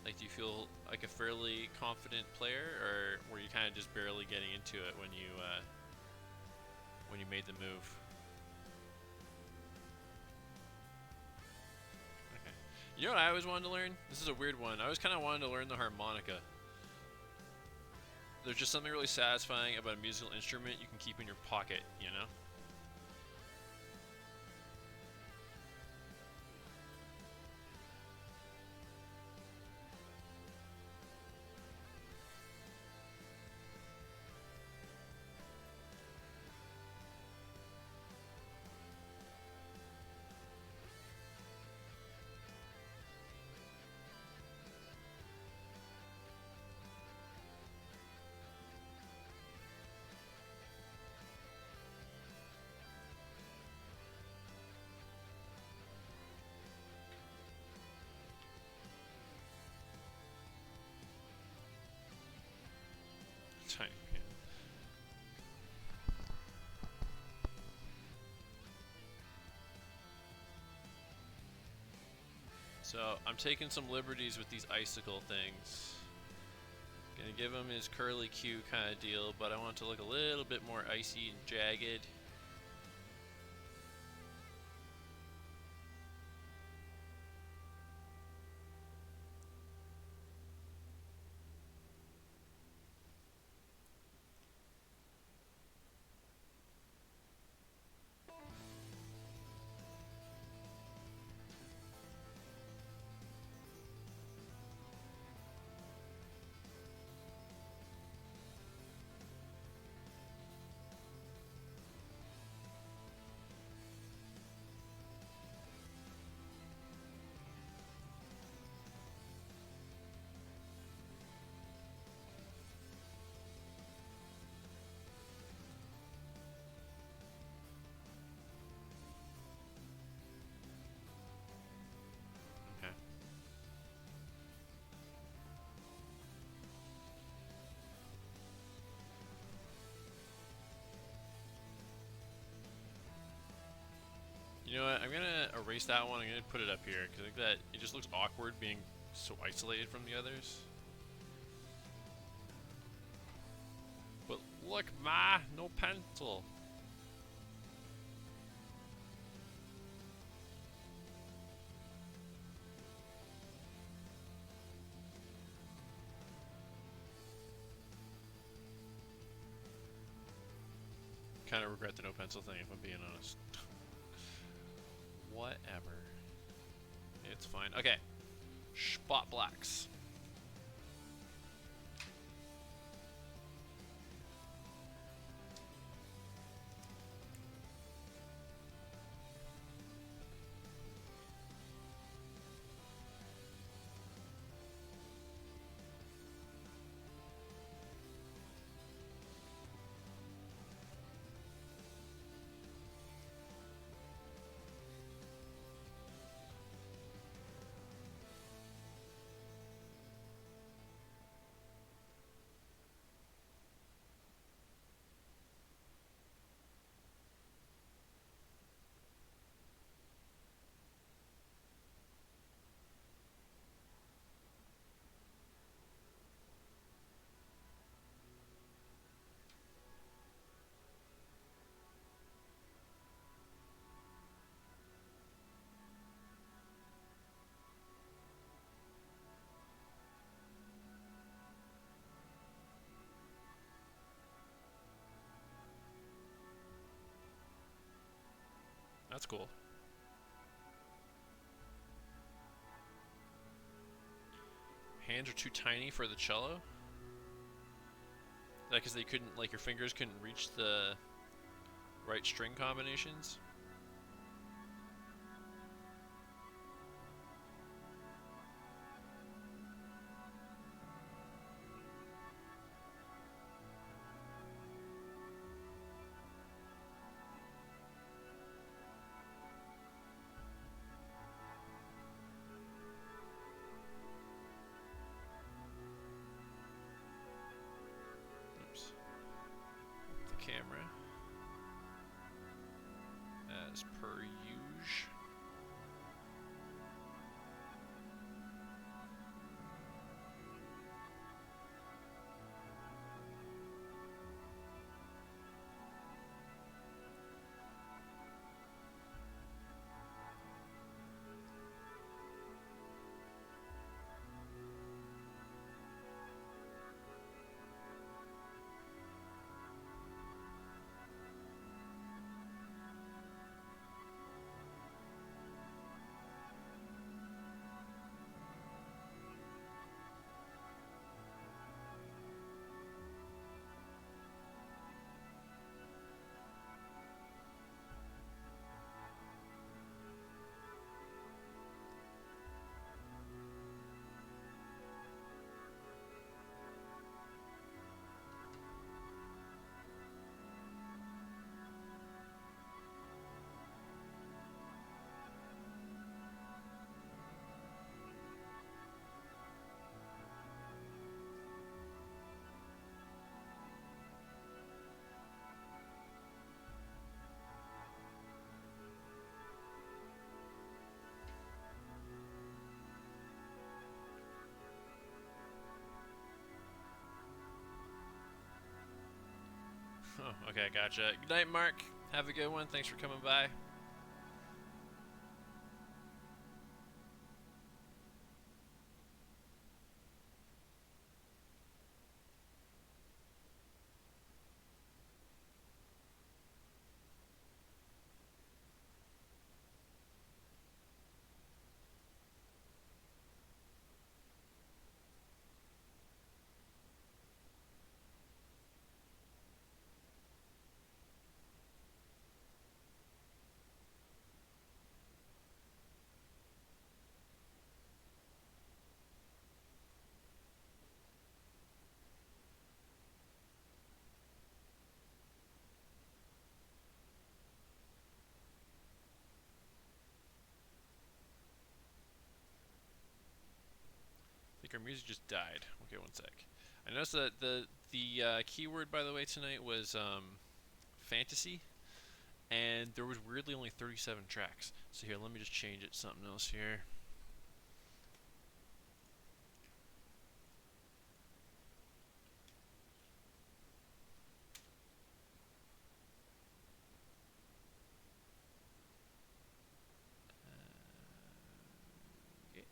Like, do you feel like a fairly confident player, or were you kind of just barely getting into it when you made the move? Okay. You know what I always wanted to learn? This is a weird one. I always kind of wanted to learn the harmonica. There's just something really satisfying about a musical instrument you can keep in your pocket, you know? Tiny piano. So I'm taking some liberties with these icicle things. Gonna give him his curly Q kind of deal, but I want it to look a little bit more icy and jagged. You know what? I'm gonna erase that one. I'm gonna put it up here because I think that it just looks awkward being so isolated from the others. But look, ma, no pencil. Kind of regret the no pencil thing if I'm being honest. Whatever. It's fine. Okay. Spot blacks. That's cool. Hands are too tiny for the cello? That because they couldn't, like, your fingers couldn't reach the right string combinations? Oops. The camera. As per usual. Oh, okay, gotcha. Good night, Mark. Have a good one. Thanks for coming by. I think our music just died. Okay, one sec. I noticed that the keyword, by the way, tonight was fantasy, and there was weirdly only 37 tracks. So here, let me just change it to something else here. Okay.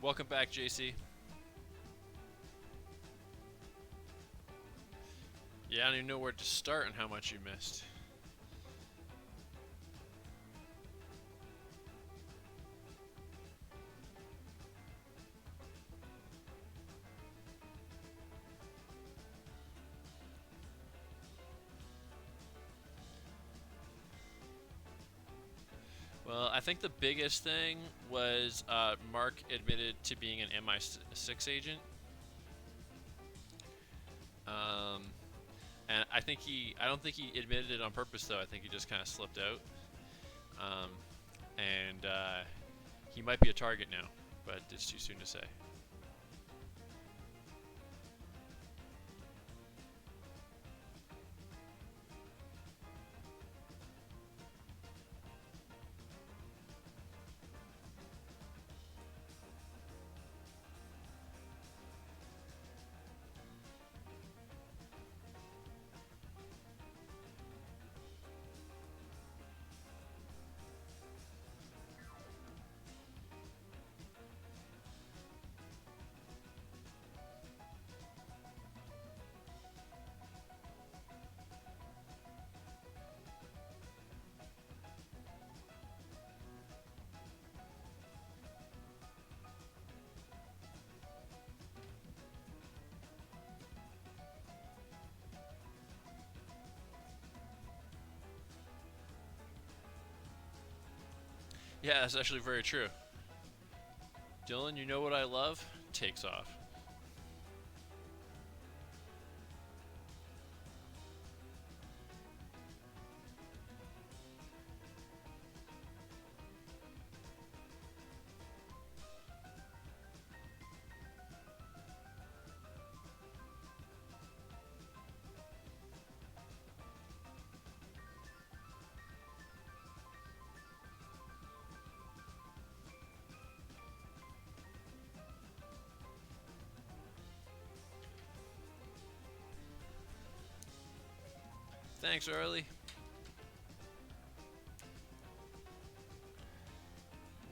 Welcome back, JC. Yeah, I don't even know where to start and how much you missed. Well, I think the biggest thing was Mark admitted to being an MI6 agent. Um, and I don't think he admitted it on purpose though. I think he just kind of slipped out. Um, and he might be a target now, but it's too soon to say. Yeah, that's actually very true. Dylan, you know what I love? Takes off. Thanks, Early.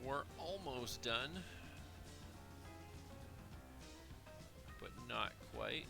We're almost done, but not quite.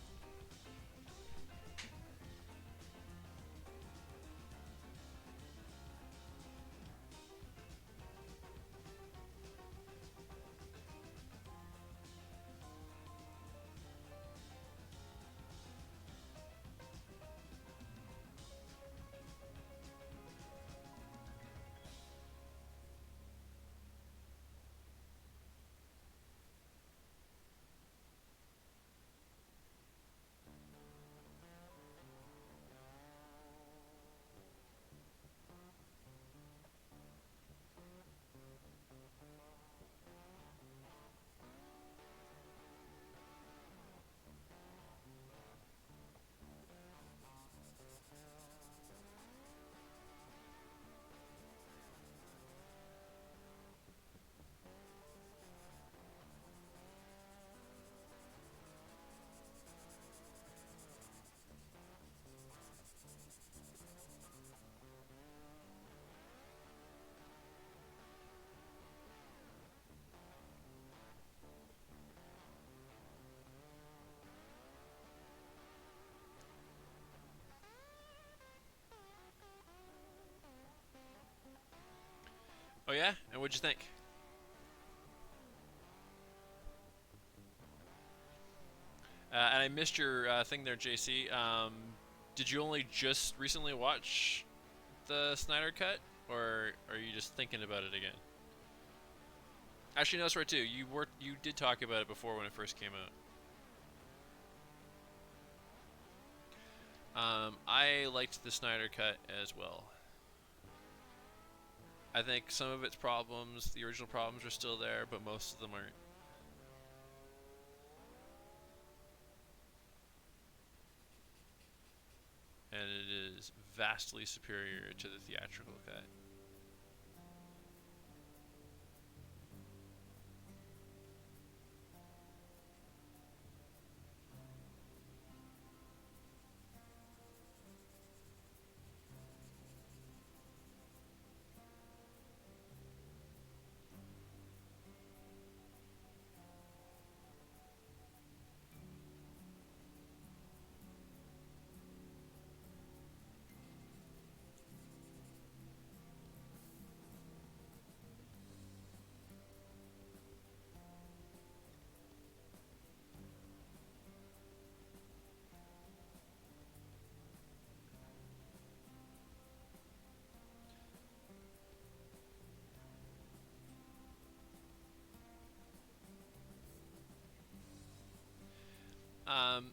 Oh yeah? And what'd you think? And I missed your thing there, JC. Did you only just recently watch the Snyder Cut, or are you just thinking about it again? Actually, no, that's right too. You did talk about it before when it first came out. I liked the Snyder Cut as well. I think some of its problems, the original problems, are still there, but most of them aren't. And it is vastly superior to the theatrical cut.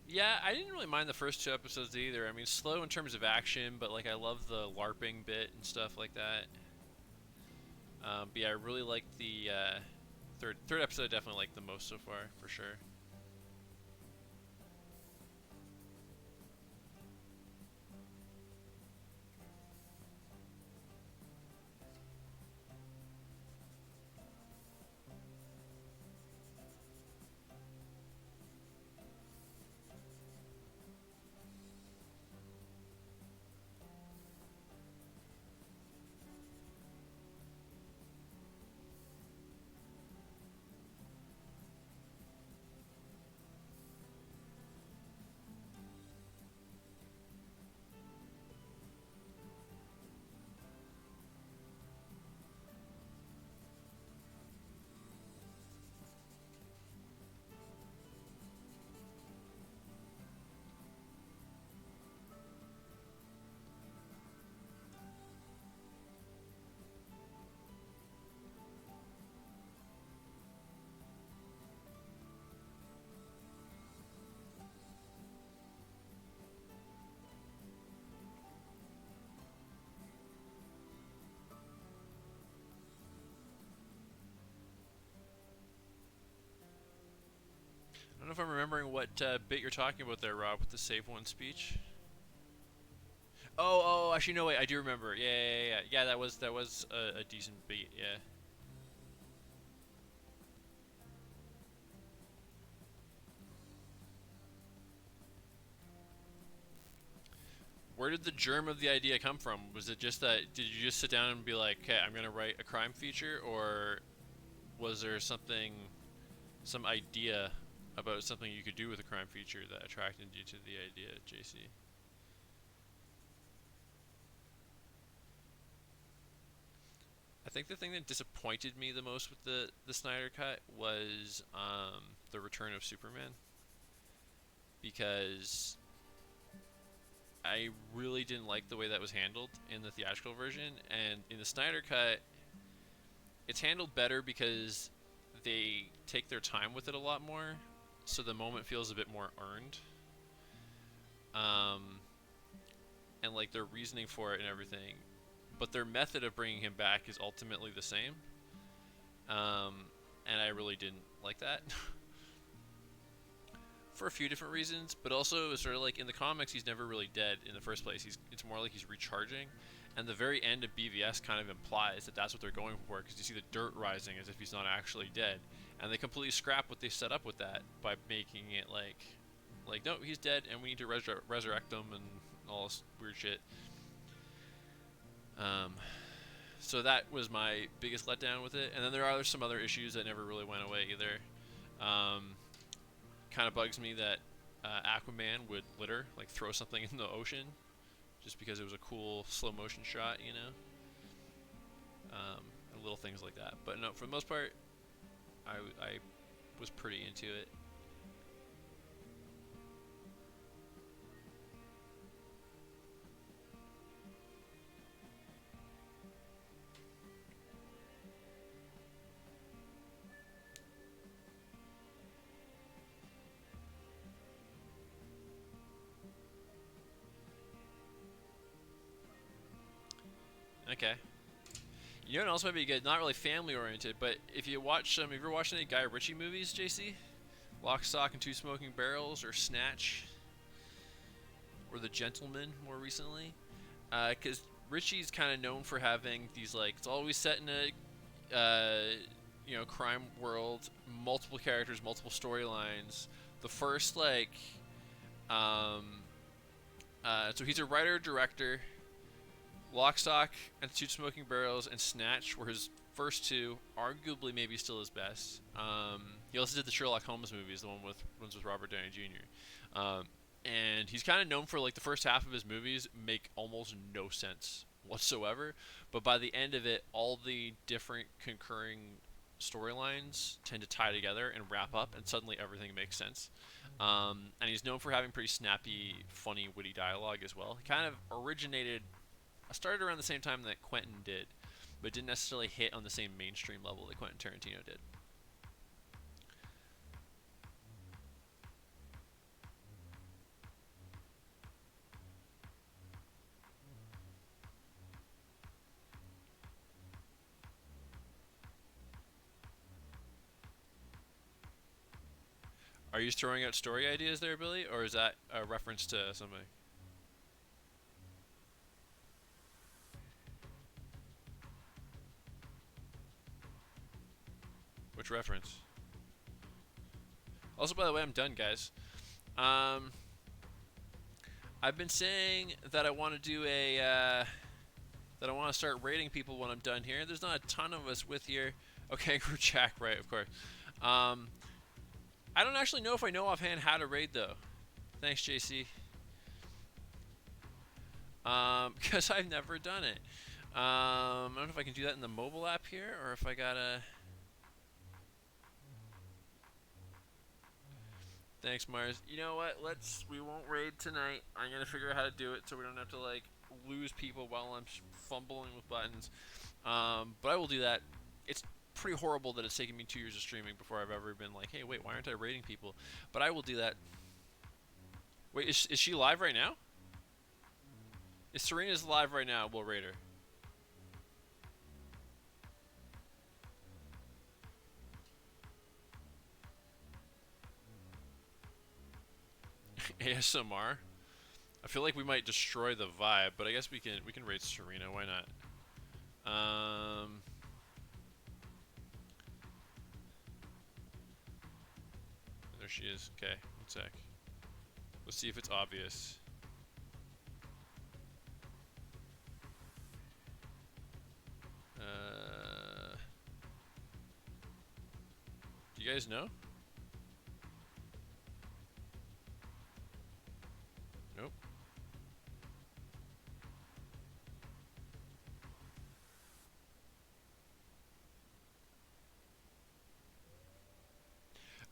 Yeah, I didn't really mind the first two episodes either. I mean, slow in terms of action, but like I love the LARPing bit and stuff like that. But yeah, I really liked the third episode. I definitely liked the most so far, for sure. I don't know if I'm remembering what bit you're talking about there, Rob, with the save one speech. Oh, actually, no, wait, I do remember. Yeah. That was a decent beat. Yeah. where did the germ of the idea come from? Was it just that, did you just sit down and be like, okay, I'm going to write a crime feature, or was there something, some idea about something you could do with a crime feature that attracted you to the idea, JC? I think the thing that disappointed me the most with the Snyder Cut was the return of Superman, because I really didn't like the way that was handled in the theatrical version, and in the Snyder Cut, it's handled better because they take their time with it a lot more, so the moment feels a bit more earned. Um, and like their reasoning for it and everything, but their method of bringing him back is ultimately the same. Um, and I really didn't like that. For a few different reasons, but also sort of like in the comics, he's never really dead in the first place. It's more like he's recharging, and the very end of BVS kind of implies that that's what they're going for, because you see the dirt rising as if he's not actually dead, and they completely scrap what they set up with that by making it like no, he's dead, and we need to resurrect him and all this weird shit. Um, so that was my biggest letdown with it, and then there are some other issues that never really went away either. Kind of bugs me that Aquaman would litter, like throw something in the ocean, just because it was a cool slow motion shot, you know. And little things like that. But no, for the most part, I was pretty into it. Okay. You know what else might be good? Not really family oriented, but if you watch some, if you're watching any Guy Ritchie movies, JC, Lock, Stock, and Two Smoking Barrels, or Snatch, or The Gentleman more recently, because Ritchie's kind of known for having these like, it's always set in a crime world, multiple characters, multiple storylines. The first um, so he's a writer director. Lock, Stock, and Two Smoking Barrels and Snatch were his first two, arguably maybe still his best. He also did the Sherlock Holmes movies, the ones with Robert Downey Jr. And he's kind of known for like the first half of his movies make almost no sense whatsoever, but by the end of it, all the different concurring storylines tend to tie together and wrap up, and suddenly everything makes sense. And he's known for having pretty snappy, funny, witty dialogue as well. He kind of started around the same time that Quentin did, but didn't necessarily hit on the same mainstream level that Quentin Tarantino did. Are you just throwing out story ideas there, Billy, or is that a reference to something? Which reference? Also, by the way, I'm done, guys. Um, I've been saying that I want to do that I want to start rating people when I'm done here. There's not a ton of us with here. Okay, group chat, right? Of course. Um, I don't actually know if I know offhand how to raid though. Thanks, JC. Because I've never done it. I don't know if I can do that in the mobile app here, or if I gotta. Thanks, Mars. You know what? We won't raid tonight. I'm gonna figure out how to do it so we don't have to like lose people while I'm fumbling with buttons. But I will do that. It's pretty horrible that it's taken me 2 years of streaming before I've ever been like, hey, wait, why aren't I rating people? But I will do that. Wait, is she live right now? If Serena's live right now, we'll rate her. ASMR. I feel like we might destroy the vibe, but I guess we can rate Serena. Why not? There she is. Okay, one sec. Let's see if it's obvious. Do you guys know? Nope.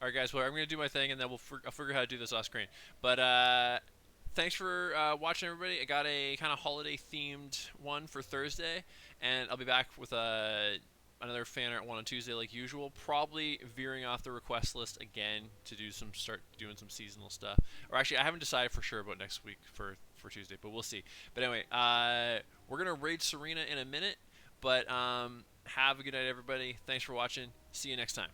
All right, guys. Well, I'm gonna do my thing, and then I'll figure out how to do this off screen. But thanks for watching, everybody. I got a kind of holiday themed one for Thursday, and I'll be back with another fan art one on Tuesday like usual. Probably veering off the request list again to start doing some seasonal stuff. Or actually, I haven't decided for sure about next week for Tuesday, but we'll see. But anyway, we're gonna raid Serena in a minute. But have a good night, everybody. Thanks for watching. See you next time.